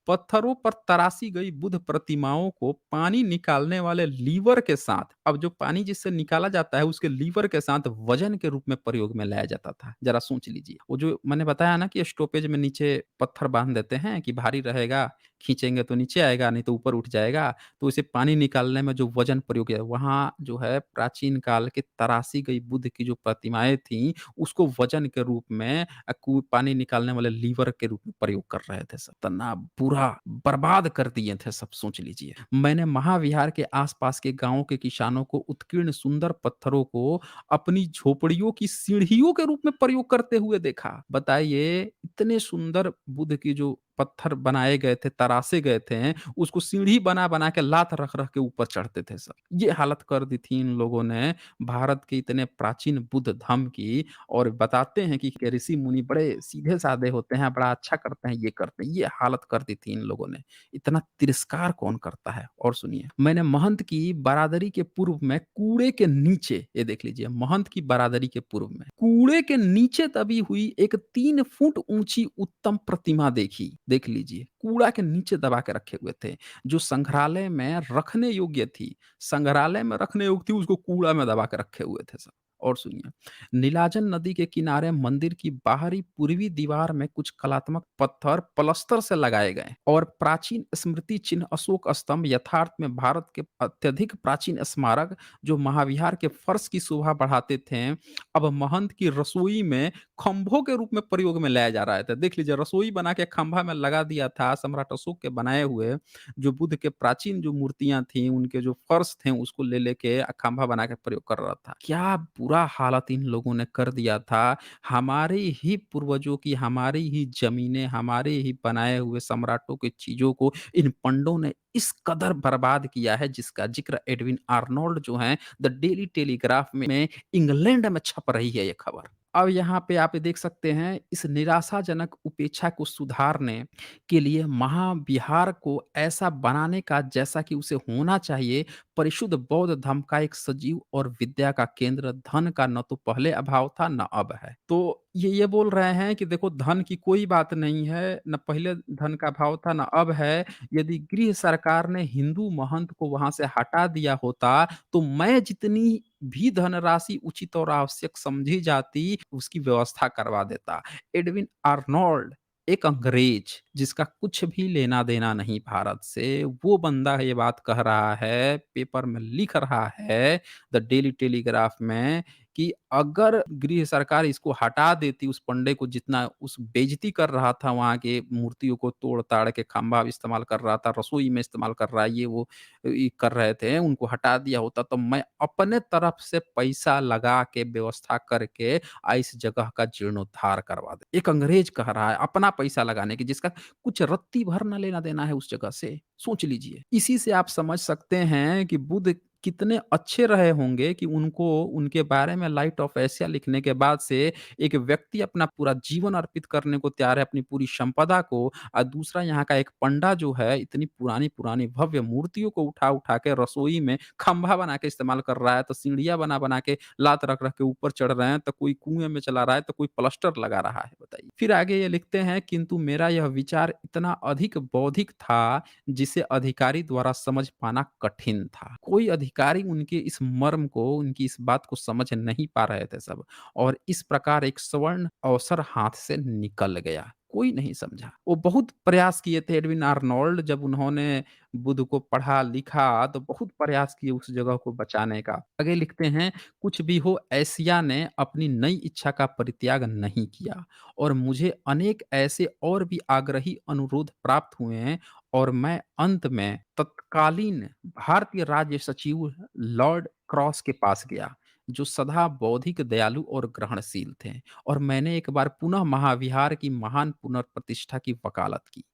पत्थरों पर तराशी गई बुद्ध प्रतिमाओं को पानी निकालने वाले लीवर के साथ, अब जो पानी जिससे निकाला जाता है, उसके लीवर के साथ वजन के रूप में प्रयोग में लाया जाता था। जरा सोच लीजिए, वो जो मैंने बताया ना कि स्टॉपेज में नीचे पत्थर बांध देते हैं कि भारी रहेगा, खींचेंगे तो नीचे आएगा, नहीं तो ऊपर उठ जाएगा। तो इसे पानी निकालने में जो वजन प्रयोग किया, वहाँ जो है प्राचीन काल के तराशी गई बुद्ध की जो प्रतिमाएं थी, उसको वजन के रूप में पानी निकालने वाले लीवर के रूप में प्रयोग कर रहे थे सब। इतना बुरा बर्बाद कर दिए थे सब, सोच लीजिए। मैंने महाविहार के आसपास के गांवों के किसानों को उत्कीर्ण सुंदर पत्थरों को अपनी झोपड़ियों की सीढ़ियों के रूप में प्रयोग करते हुए देखा। बताइए, इतने सुंदर बुद्ध की जो पत्थर बनाए गए थे, तरासे गए थे, उसको सीढ़ी बना-बना के लात रख-रख के ऊपर चढ़ते थे सब। ये हालत कर दी थी इन लोगों ने भारत के इतने प्राचीन बुद्ध धम्म की। और बताते हैं कि ऋषि मुनि बड़े सीधे-साधे होते हैं, बड़ा अच्छा करते हैं, ये करते हैं। ये हालत कर दी थी इन लोगों ने। इतना तिरस्कार कौन करता है? और सुनिए, मैंने महंत की बरादरी के पूर्व में कूड़े के नीचे, ये देख लीजिए, महंत की बरादरी के पूर्व में कूड़े के नीचे दबी हुई एक 3 फुट ऊंची उत्तम प्रतिमा देखी। देख लीजिए, कूड़ा के नीचे दबा के रखे हुए थे, जो संग्रहालय में रखने योग्य थी। संग्रहालय में रखने योग्य थी, उसको कूड़ा में दबा के रखे हुए थे सब। और सुनिए, नीलाजन नदी के किनारे मंदिर की बाहरी पूर्वी दीवार में कुछ कलात्मक पत्थर प्लस्तर से लगाए गए और प्राचीन स्मृति चिन्ह अशोक स्तंभ यथार्थ में भारत के अत्यधिक प्राचीन स्मारक जो महाविहार के फर्श की शोभा बढ़ाते थे, अब महंत की रसोई में खंभों के रूप में प्रयोग में लाया जा रहा है। तो देख लीजिए, रसोई बना के खंभा में लगा दिया था सम्राट अशोक के बनाए हुए जो बुद्ध के प्राचीन जो मूर्तियाँ थीं, उनके जो फर्श थे, उसको ले लेके खंभा बना के प्रयोग कर रहा था। क्या बुरा हालत इन लोगों ने कर दिया था। हमारे ही पूर्वजों की, हमारी ही ज़मीनें, हमारे ही बनाए हुए सम्राटों की चीज़ों को इन पंडों ने इस कदर बर्बाद किया है, जिसका ज़िक्र एडविन आर्नोल्ड जो हैं, द डेली टेलीग्राफ में इंग्लैंड में छप रही है ये खबर। अब यहाँ पे आप देख सकते हैं, इस निराशाजनक उपेक्षा को सुधारने के लिए महाविहार को ऐसा बनाने का जैसा कि उसे होना चाहिए, परिशुद्ध बौद्ध धर्म का एक सजीव और विद्या का केंद्र, धन का न तो पहले अभाव था न अब है। तो ये बोल रहे हैं कि देखो, धन की कोई बात नहीं है, न पहले धन का अभाव था न अब है। यदि गृह सरकार ने हिंदू महंत को वहां से हटा दिया होता तो मैं जितनी भी धनराशि उचित और आवश्यक समझी जाती उसकी व्यवस्था करवा देता। एडविन आर्नोल्ड एक अंग्रेज जिसका कुछ भी लेना देना नहीं भारत से, वो बंदा ये बात कह रहा है, पेपर में लिख रहा है, द डेली टेलीग्राफ में, कि अगर गृह सरकार इसको हटा देती, उस पंडे को जितना उस बेइज्जती कर रहा था, वहाँ के मूर्तियों को तोड़-ताड़ के खंभा इस्तेमाल कर रहा था, रसोई में इस्तेमाल कर रहा है, ये वो कर रहे थे, उनको हटा दिया होता तो मैं अपने तरफ से पैसा लगा के व्यवस्था करके इस जगह का जीर्णोद्धार करवा दे। एक अंग्रेज कह रहा है अपना पैसा लगाने की, जिसका कुछ रत्ती भर ना लेना देना है उस जगह से। सोच लीजिए। इसी से आप समझ सकते हैं कि बुद्ध कितने अच्छे रहे होंगे कि उनको उनके बारे में लाइट ऑफ एशिया लिखने के बाद से एक व्यक्ति अपना पूरा जीवन अर्पित करने को तैयार है, अपनी पूरी संपदा को, और दूसरा यहाँ का एक पंडा जो है इतनी पुरानी-पुरानी भव्य मूर्तियों को उठा-उठा के रसोई में खंभा बना के इस्तेमाल कर रहा है, तो सीढ़ियाँ बना-बना के लात रख-रख के ऊपर चढ़ रहे हैं, तो कोई कुएँ में चला रहा है, तो कोई प्लास्टर लगा रहा है, बताइए। फिर आगे ये लिखते हैं, किंतु मेरा यह विचार इतना अधिक बौद्धिक था, जिसे अधिकारी द्वारा समझ पाना कठिन था। कोई अधिकारी उनके इस मर्म को, उनकी इस बात को समझ नहीं पा रहे थे सब, और इस प्रकार एक स्वर्ण अवसर हाथ से निकल गया। कोई नहीं समझा। वो बहुत प्रयास किए थे एडविन आर्नोल्ड, जब उन्होंने बुद्ध को पढ़ा, लिखा, तो बहुत प्रयास किए उस जगह को बचाने का। आगे लिखते हैं, कुछ भी हो, एशिया ने अपनी नई इच्छा का परित्याग नहीं किया और मुझे अनेक ऐसे और भी आग्रही अनुरोध प्राप्त हुए हैं, और मैं अंत में तत्कालीन भारतीय राज्य सचिव लॉर्ड क्रॉस के पास गया, जो सदा बौद्धिक, दयालु और ग्रहणशील थे, और मैंने एक बार पुनः महाविहार की महान पुनर्प्रतिष्ठा की वकालत की।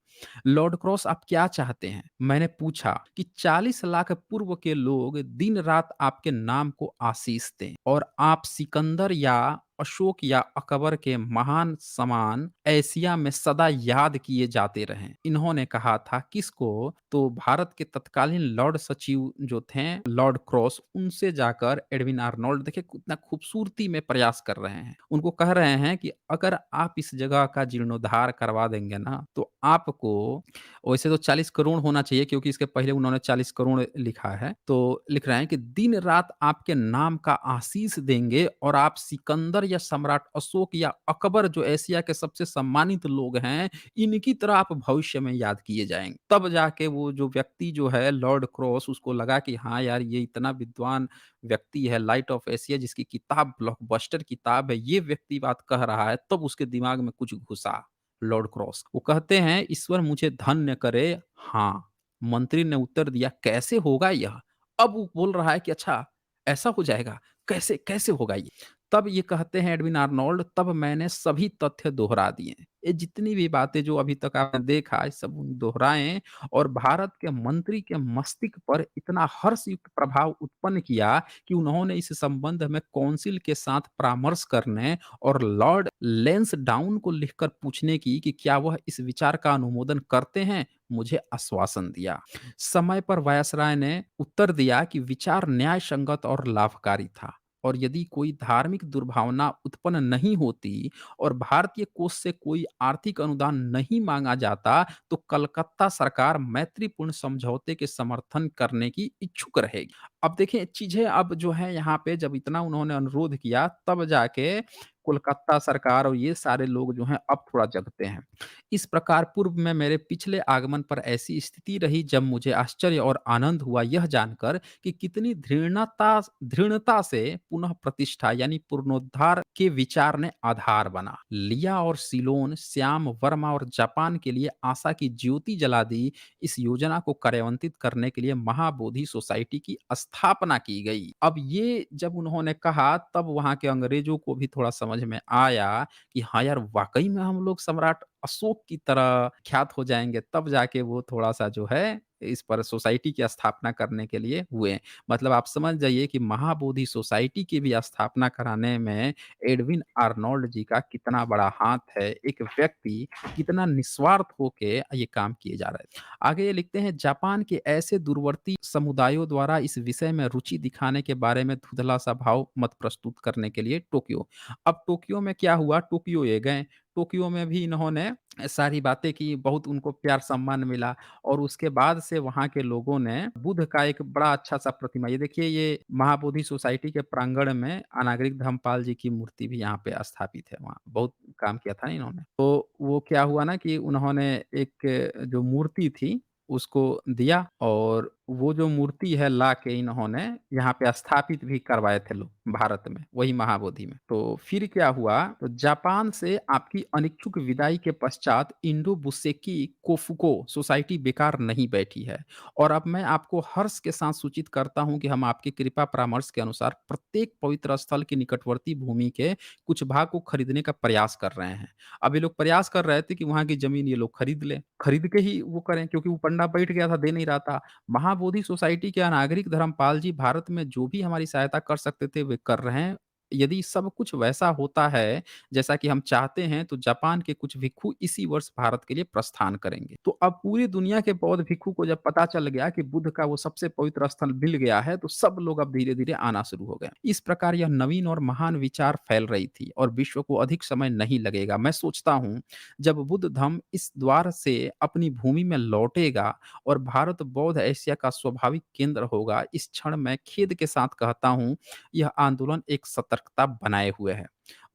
लॉर्ड क्रॉस, आप क्या चाहते हैं? मैंने पूछा कि 40 लाख पूर्व के लोग दिन रात आपके नाम को आशीष दें और आप सिकंदर या अशोक या अकबर के महान समान एशिया में सदा याद किए जाते रहें। इन्होंने कहा था किसको? तो भारत के तत्कालीन लॉर्ड सचिव जो थे लॉर्ड क्रॉस, उनसे जाकर एडविन आर्नोल्ड, देखिए कितना खूबसूरती में प्रयास कर रहे हैं। उनको कह रहे हैं कि अगर आप इस जगह का जीर्णोद्धार करवा देंगे ना, तो आपको, वैसे तो 40 करोड़ होना चाहिए क्योंकि इसके पहले उन्होंने 40 करोड़ लिखा है। तो लिख रहे हैं कि दिन रात आपके नाम का आशीष देंगे और आप सिकंदर या सम्राट अशोक या अकबर, जो एशिया के सबसे सम्मानित लोग हैं, इनकी तरह आप भविष्य में याद किए जाएँगे। तब जाके वो जो व्यक्ति जो है लॉर्ड क्रॉस, उसको लगा कि हाँ यार, ये इतना विद्वान व्यक्ति है, लाइट ऑफ एशिया जिसकी किताब ब्लॉकबस्टर किताब है, ये व्यक्ति बात कह रहा है, तब उसके दिमाग में कुछ घुसा। लॉर्ड क्रॉस वो कहते हैं, ईश्वर मुझे धन्य करे। हाँ, मंत्री ने उत्तर दिया, कैसे होगा यह? अब वो बोल रहा है कि अच्छा, ऐसा हो जाएगा, कैसे कैसे होगा ये? तब ये कहते हैं एडविन आर्नोल्ड, तब मैंने सभी तथ्य दोहरा दिए। ये जितनी भी बातें जो अभी तक आपने देखा, ये सब दोहराएं, और भारत के मंत्री के मस्तिष्क पर इतना हर्षयुक्त प्रभाव उत्पन्न किया कि उन्होंने इस संबंध में काउंसिल के साथ परामर्श करने और लॉर्ड लेंसडाउन को लिखकर पूछने की कि क्या वह इस विचार का अनुमोदन करते हैं, मुझे आश्वासन दिया। समय पर वायसराय ने उत्तर दिया कि विचार न्याय संगत और लाभकारी था। और यदि कोई धार्मिक दुर्भावना उत्पन्न नहीं होती और भारतीय कोष से कोई आर्थिक अनुदान नहीं मांगा जाता, तो कलकत्ता सरकार मैत्रीपूर्ण समझौते के समर्थन करने की इच्छुक रहेगी। अब देखिए चीजें अब जो है यहाँ पे जब इतना उन्होंने अनुरोध किया तब जाके कोलकाता सरकार और ये सारे लोग जो हैं अब थोड़ा जगते हैं। इस प्रकार पूर्व में मेरे पिछले आगमन पर ऐसी स्थिति रही जब मुझे आश्चर्य और आनंद हुआ यह जानकर कि कितनी दृढ़ता से पुनः प्रतिष्ठा यानी पुनरुद्धार के विचार ने आधार बना लिया और सिलोन, श्याम वर्मा और जापान के लिए आशा की ज्योति जला दी। इस योजना को कार्यान्वित करने के लिए महाबोधि सोसाइटी की स्थापना की गई। अब ये जब उन्होंने कहा तब वहां के अंग्रेजों को भी थोड़ा समझ में आया कि हाँ यार वाकई में हम लोग सम्राट अशोक की तरह ख्यात हो जाएँगे, तब जाके वो थोड़ा-सा जो है इस पर सोसाइटी की स्थापना करने के लिए हुए। मतलब आप समझ जाइए कि महाबोधि सोसाइटी की भी स्थापना कराने में एडविन आर्नोल्ड जी का कितना बड़ा हाथ है। एक व्यक्ति कितना निस्वार्थ होके ये काम किए जा रहे थे। आगे ये लिखते हैं जापान के ऐसे दूरवर्ती समुदायों द्वारा इस विषय में रुचि दिखाने के बारे में धुंधला-सा भाव मत प्रस्तुत करने के लिए टोक्यो। अब टोक्यो में क्या हुआ, टोक्यो ये गए। टोक्यो में भी इन्होंने सारी बातें की, बहुत उनको प्यार-सम्मान मिला और उसके बाद से वहाँ के लोगों ने बुद्ध का एक बड़ा अच्छा-सा प्रतिमा ये देखिए ये महाबोधि सोसाइटी के प्रांगण में अनागरिक धर्मपाल जी की मूर्ति भी यहाँ पे स्थापित है वहाँ, बहुत काम किया था ना इन्होंने। तो वो क्या हुआ ना कि उन्होंने एक जो मूर्ति थी, उसको दिया और वो जो मूर्ति है लाके इन्होंने यहाँ पे स्थापित भी करवाए थे लोग भारत में, वही महाबोधि में। तो फिर क्या हुआ, तो जापान से आपकी अनिच्छुक विदाई के पश्चात इंडो-बुसेकी कोफुको सोसाइटी बेकार नहीं बैठी है और अब मैं आपको हर्ष के साथ सूचित करता हूँ कि हम आपकी कृपा परामर्श के अनुसार प्रत्येक पवित्र स्थल के निकटवर्ती भूमि के कुछ भाग को खरीदने का प्रयास कर रहे हैं। अब ये लोग प्रयास कर रहे थे कि वहाँ की ज़मीन ये लोग खरीद लें, खरीद के ही वो करें क्योंकि वो पंडा बैठ गया था, दे नहीं रहा था। महाबोधि सोसाइटी के अनागरिक धर्मपाल जी भारत में जो भी हमारी सहायता कर सकते थे वे कर रहे हैं। यदि सब कुछ वैसा होता है जैसा कि हम चाहते हैं तो जापान के कुछ भिक्षु इसी वर्ष भारत के लिए प्रस्थान करेंगे। तो अब पूरी दुनिया के बौद्ध भिक्षु को जब पता चल गया कि बुद्ध का वो सबसे पवित्र स्थल मिल गया है तो सब लोग अब धीरे-धीरे आना शुरू हो गए। इस प्रकार यह नवीन और महान विचार फैल रही थी और विश्व को अधिक समय नहीं लगेगा। मैं सोचता हूँ जब बुद्ध धम्म इस द्वार से अपनी भूमि में लौटेगा और भारत बौद्ध एशिया का स्वाभाविक केंद्र होगा। इस क्षण मैं खेद के साथ कहता हूँ, यह आंदोलन एक सतर्कता बनाए हुए है।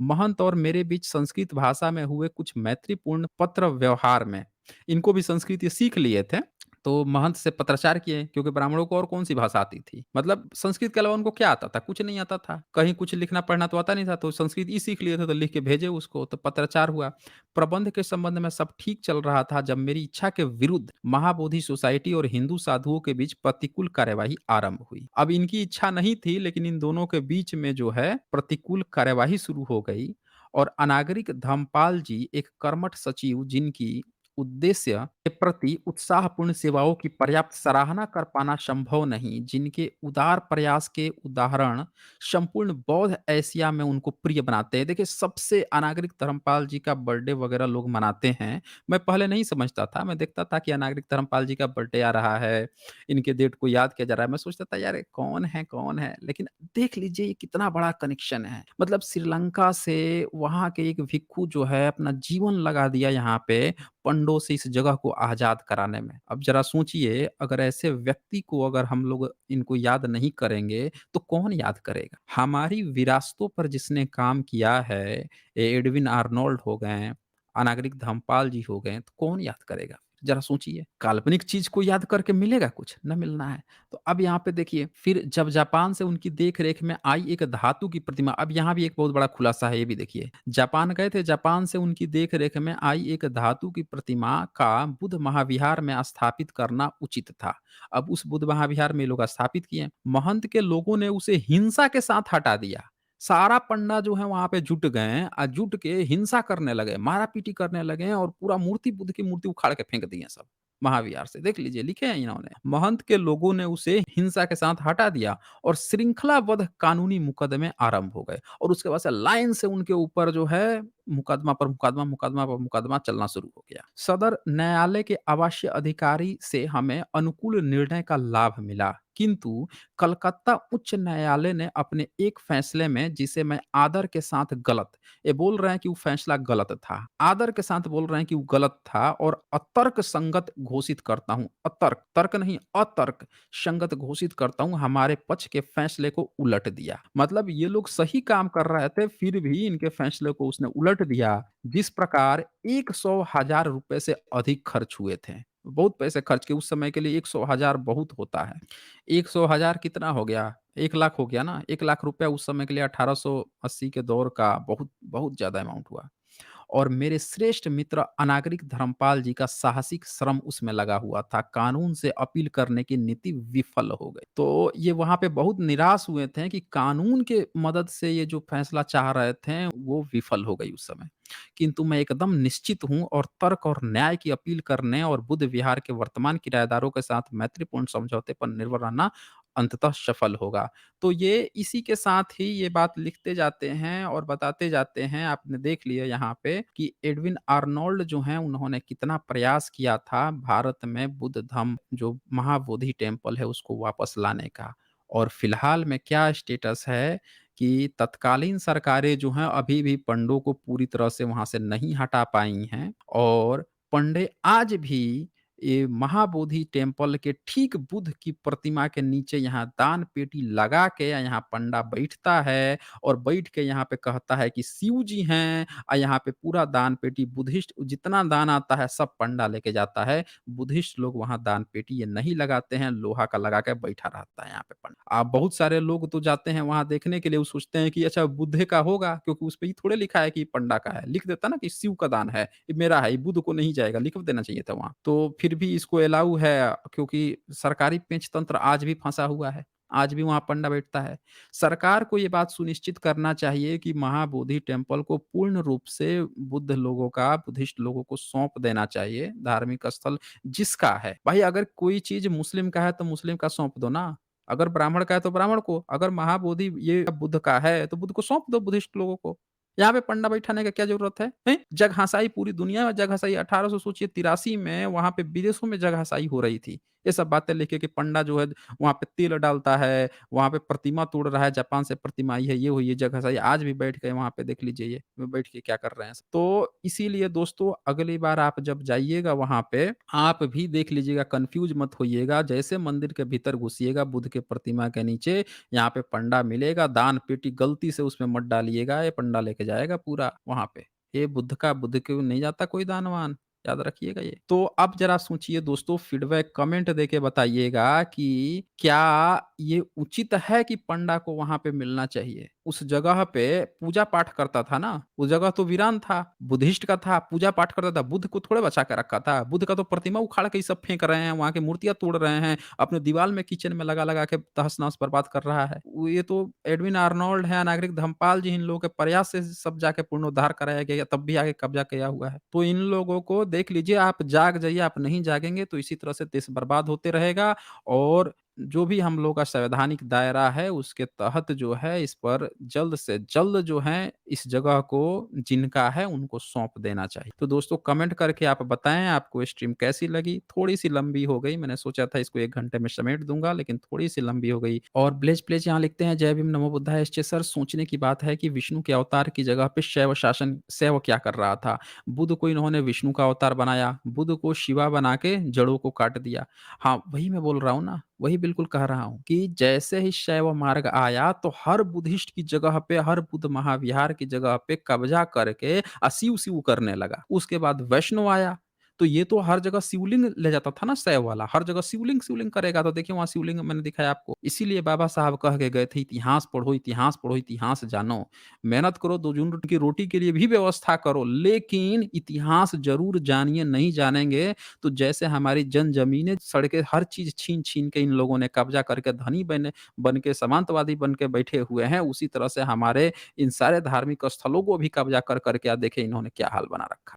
महंत और मेरे बीच संस्कृत भाषा में हुए कुछ मैत्रीपूर्ण पत्र व्यवहार में इनको भी संस्कृत ये सीख लिए थे। तो महंत से पत्राचार किए क्योंकि ब्राह्मणों को और कौन-सी भाषा आती थी? मतलब संस्कृत के अलावा उनको क्या आता था? कुछ नहीं आता था। कहीं कुछ लिखना पढ़ना तो आता नहीं था, तो संस्कृत ही सीख लिए थे, तो लिख के भेजे उसको, तो पत्राचार हुआ। प्रबंध के संबंध में सब ठीक चल रहा था जब मेरी इच्छा के विरुद्ध महाबोधि सोसाइटी और हिंदू साधुओं के बीच प्रतिकूल कार्यवाही आरंभ हुई। अब इनकी इच्छा नहीं थी लेकिन इन दोनों के बीच में जो है प्रतिकूल कार्यवाही शुरू हो गई और अनागरिक धर्मपाल जी एक कर्मठ सचिव जिनकी उद्देश्य के प्रति उत्साहपूर्ण सेवाओं की पर्याप्त सराहना कर पाना संभव नहीं, जिनके उदार प्रयास के उदाहरण संपूर्ण बौद्ध एशिया में उनको प्रिय बनाते हैं। देखिए सबसे अनागरिक धर्मपाल जी का बर्थडे वगैरह लोग मनाते हैं। मैं पहले नहीं समझता था, मैं देखता था कि अनागरिक धर्मपाल जी का बर्थडे आ रहा है, इनके डेट को याद किया जा रहा है। मैं सोचता था यार ये कौन है, कौन है? लेकिन देख लीजिए ये कितना बड़ा कनेक्शन है। मतलब श्रीलंका से वहाँ के एक भिक्षु जो है अपना जीवन लगा दिया यहाँ पे पंडों से इस जगह को आज़ाद कराने में। अब ज़रा सोचिए अगर ऐसे व्यक्ति को अगर हम लोग इनको याद नहीं करेंगे, तो कौन याद करेगा? हमारी विरासतों पर जिसने काम किया है, एडविन आर्नोल्ड हो गए, अनागरिक धर्मपाल जी हो गए, तो कौन याद करेगा? ज़रा सोचिए, काल्पनिक चीज़ को याद करके मिलेगा कुछ? ना मिलना है। तो अब यहाँ पे देखिए, फिर जब जापान से उनकी देख-रेख में आई एक धातु की प्रतिमा अब यहाँ भी एक बहुत बड़ा खुलासा है, ये भी देखिए। जापान गए थे, जापान से उनकी देख-रेख में आई एक धातु की प्रतिमा का बुद्ध महाविहार में स्थापित करना उचित था। अब उस बुद्ध महाविहार में ये लोग स्थापित किए। महंत के लोगों ने उसे हिंसा के साथ हटा दिया। सारा पंडा जो है वहाँ पे जुट गए जुट के हिंसा करने लगे, मारा-पीटी करने लगे और पूरा मूर्ति बुद्ध की मूर्ति उखाड़ के फेंक दिए सब। महाविहार से देख लीजिए लिखे हैं इन्होंने। महंत के लोगों ने उसे हिंसा के साथ हटा दिया और श्रृंखलाबद्ध कानूनी मुकदमे आरंभ हो गए और उसके बाद से लाइन से उनके ऊपर जो है मुकदमा पर मुकदमा, मुकदमा पर मुकदमा चलना शुरू हो गया। सदर न्यायालय के आवासीय अधिकारी से हमें अनुकूल निर्णय का लाभ मिला, किंतु कलकत्ता उच्च न्यायालय ने अपने एक फैसले में, जिसे मैं आदर के साथ गलत, ये बोल रहे हैं कि वो फैसला गलत था। आदर के साथ बोल रहे हैं कि वो गलत था और अतर्क संगत घोषित करता हूँ। अतर्क, तर्क नहीं, अतर्क संगत घोषित करता हूँ, हमारे पक्ष के फैसले को उलट दिया। मतलब ये लोग सही काम कर रहे थे, फिर भी इनके फैसले को उसने उलट दिया। जिस प्रकार 100,000 रुपए से अधिक खर्च हुए थे। बहुत पैसे खर्च किए, उस समय के लिए 100,000 बहुत होता है। 100,000 कितना हो गया? 1 लाख हो गया ना? 1 लाख रुपया उस समय के लिए 1880 के दौर का बहुत बहुत ज़्यादा अमाउंट हुआ। और मेरे श्रेष्ठ मित्र अनागरिक धर्मपाल जी का साहसिक श्रम उसमें लगा हुआ था। कानून से अपील करने की नीति विफल हो गई। तो ये वहाँ पे बहुत निराश हुए थे कि कानून के मदद से ये जो फैसला चाह रहे थे, वो विफल हो गई उस समय। किंतु मैं एकदम निश्चित हूँ और तर्क और न्याय की अपील करने और बुद्ध विहार के वर्तमान किराएदारों के साथ मैत्रीपूर्ण समझौते पर निर्भर रहना अंततः सफल होगा। तो ये इसी के साथ ही ये बात लिखते जाते हैं और बताते जाते हैं। आपने देख लिया यहाँ पे कि एडविन आर्नोल्ड जो हैं, उन्होंने कितना प्रयास किया था भारत में बुद्ध धम्म जो महाबोधि टेम्पल है उसको वापस लाने का। और फिलहाल में क्या स्टेटस है कि तत्कालीन सरकारें जो हैं अभी भी पंडों को पूरी तरह से वहां से नहीं हटा पाई हैं। और पंडे आज भी ये महाबोधि टेम्पल के ठीक बुद्ध की प्रतिमा के नीचे यहाँ दान पेटी लगा के यहाँ पंडा बैठता है और बैठ के यहाँ पे कहता है कि शिव जी हैं। और यहाँ पे पूरा दान पेटी बुद्धिस्ट जितना दान आता है सब पंडा लेके जाता है। बुद्धिस्ट लोग वहाँ दान पेटी ये नहीं लगाते हैं, लोहा का लगा के बैठा रहता है यहाँ पे पंडा। आप बहुत सारे लोग तो जाते हैं वहाँ देखने के लिए, वो सोचते हैं कि अच्छा बुद्ध का होगा, क्योंकि उस पे ही थोड़े लिखा है कि पंडा का है। लिख देता ना कि शिव का दान है, ये मेरा है, ये बुद्ध को नहीं जाएगा, लिख देना चाहिए था वहाँ। तो फिर भी इसको अलाउ है, क्योंकि सरकारी पेंच तंत्र आज भी फँसा हुआ है। आज भी वहाँ पंडा बैठता है। सरकार को ये बात सुनिश्चित करना चाहिए कि महाबोधि टेम्पल को पूर्ण रूप से बुद्ध लोगों का, बुद्धिस्ट लोगों को सौंप देना चाहिए, धार्मिक स्थल जिसका है। भाई अगर कोई चीज़ मुस्लिम का है तो मुस्लिम का सौंप दो ना। अगर ब्राह्मण का है तो ब्राह्मण को, अगर महाबोधि ये बुद्ध का है तो बुद्ध को सौंप दो, बुद्धिस्ट लोगों को। यहाँ पे पंडा बैठाने का क्या ज़रूरत है? हैं? जगहंसाई पूरी दुनिया में जगहंसाई 1800 सोचिए 83 में वहाँ पे विदेशों में जगहंसाई हो रही थी। ये सब बातें लेके कि पंडा जो है वहाँ पे तेल डालता है, वहाँ पे प्रतिमा तोड़ रहा है, जापान से प्रतिमा आई है, ये हुई है जगहंसाई। आज भी बैठ के वहाँ पे देख लीजिए ये, वो बैठ के क्या कर रहे हैं। तो इसीलिए दोस्तों अगली बार आप जब जाइएगा वहाँ पे, आप भी देख लीजिएगा, कन्फ्यूज़ मत होइएगा। जैसे मंदिर के भीतर घुसिएगा बुद्ध के प्रतिमा के नीचे, यहाँ पे पंडा मिलेगा, दान पेटी गलती से उसमें मत डालिएगा, ये पंडा लेके जाएगा पूरा वहाँ पे। ये बुद्ध का, बुद्ध को नहीं जाता कोई दान-वान, याद रखिएगा ये। तो अब ज़रा सोचिए दोस्तों, फीडबैक कमेंट देके बताइएगा कि क्या ये उचित है कि पंडा को वहाँ पे मिलना चाहिए? उस जगह पे पूजा-पाठ करता था ना, वो जगह तो वीरान था, बुद्धिस्ट का था, पूजा-पाठ करता था, बुद्ध को थोड़े बचा के रखा था। बुद्ध का तो प्रतिमा उखाड़ के ये सब फेंक रहे हैं, वहाँ की मूर्तियाँ तोड़ रहे हैं, अपने दीवाल में किचन में लगा-लगा के तहस-नहस बर्बाद कर रहा है। ये तो एडविन आर्नोल्ड है, नागरिक धर्मपाल जी, इन लोगों के प्रयास से सब जाके पुनरुद्धार कराया गया, तब भी आगे कब्जा किया हुआ है। तो इन लोगों को देख लीजिए, आप जाग जाइए, आप नहीं जागेंगे तो इसी तरह से देश बर्बाद होते रहेगा। और जो भी हम लोग का संवैधानिक दायरा है उसके तहत जो है इस पर जल्द से जल्द जो है इस जगह को जिनका है उनको सौंप देना चाहिए। तो दोस्तों कमेंट करके आप बताएँ आपको स्ट्रीम कैसी लगी? थोड़ी-सी लंबी हो गई, मैंने सोचा था इसको 1 घंटे में समेट दूँगा लेकिन थोड़ी-सी लंबी हो गई। और ब्लेज़ प्लेज़ यहाँ लिखते हैं, जय भीम नमो बुद्धाय। एसचे सर, सोचने की बात है कि विष्णु के अवतार की जगह पे शैव क्या कर रहा था? बुद्ध को इन्होंने विष्णु का अवतार बनाया, बुद्ध को शिवा बना के जड़ों को काट दिया। हाँ, वही मैं बोल रहा हूँ ना, वही बिल्कुल कह रहा हूँ कि जैसे ही शैव मार्ग आया तो हर बुद्धिस्ट की जगह पे, हर बुद्ध महाविहार की जगह पे कब्जा करके शिव-शिव करने लगा। उसके बाद वैष्णव आया, तो ये तो हर जगह शिवलिंग ले जाता था ना शैव वाला, हर जगह शिवलिंग, शिवलिंग करेगा। तो देखिए वहाँ शिवलिंग मैंने दिखाया आपको। इसीलिए बाबा साहब कह के गए थे, इतिहास पढ़ो, इतिहास पढ़ो, इतिहास जानो। मेहनत करो, 2 जून की रोटी के लिए भी व्यवस्था करो, लेकिन इतिहास ज़रूर जानिए। नहीं जानेंगे तो जैसे हमारी जमीनें, सड़कें, हर चीज़ छीन-छीन के इन लोगों ने कब्ज़ा करके धनी बन के सामंतवादी बन के बैठे हुए हैं, उसी तरह से हमारे इन सारे धार्मिक स्थलों को भी कब्ज़ा कर के आप देखिए इन्होंने क्या हाल बना रखा है।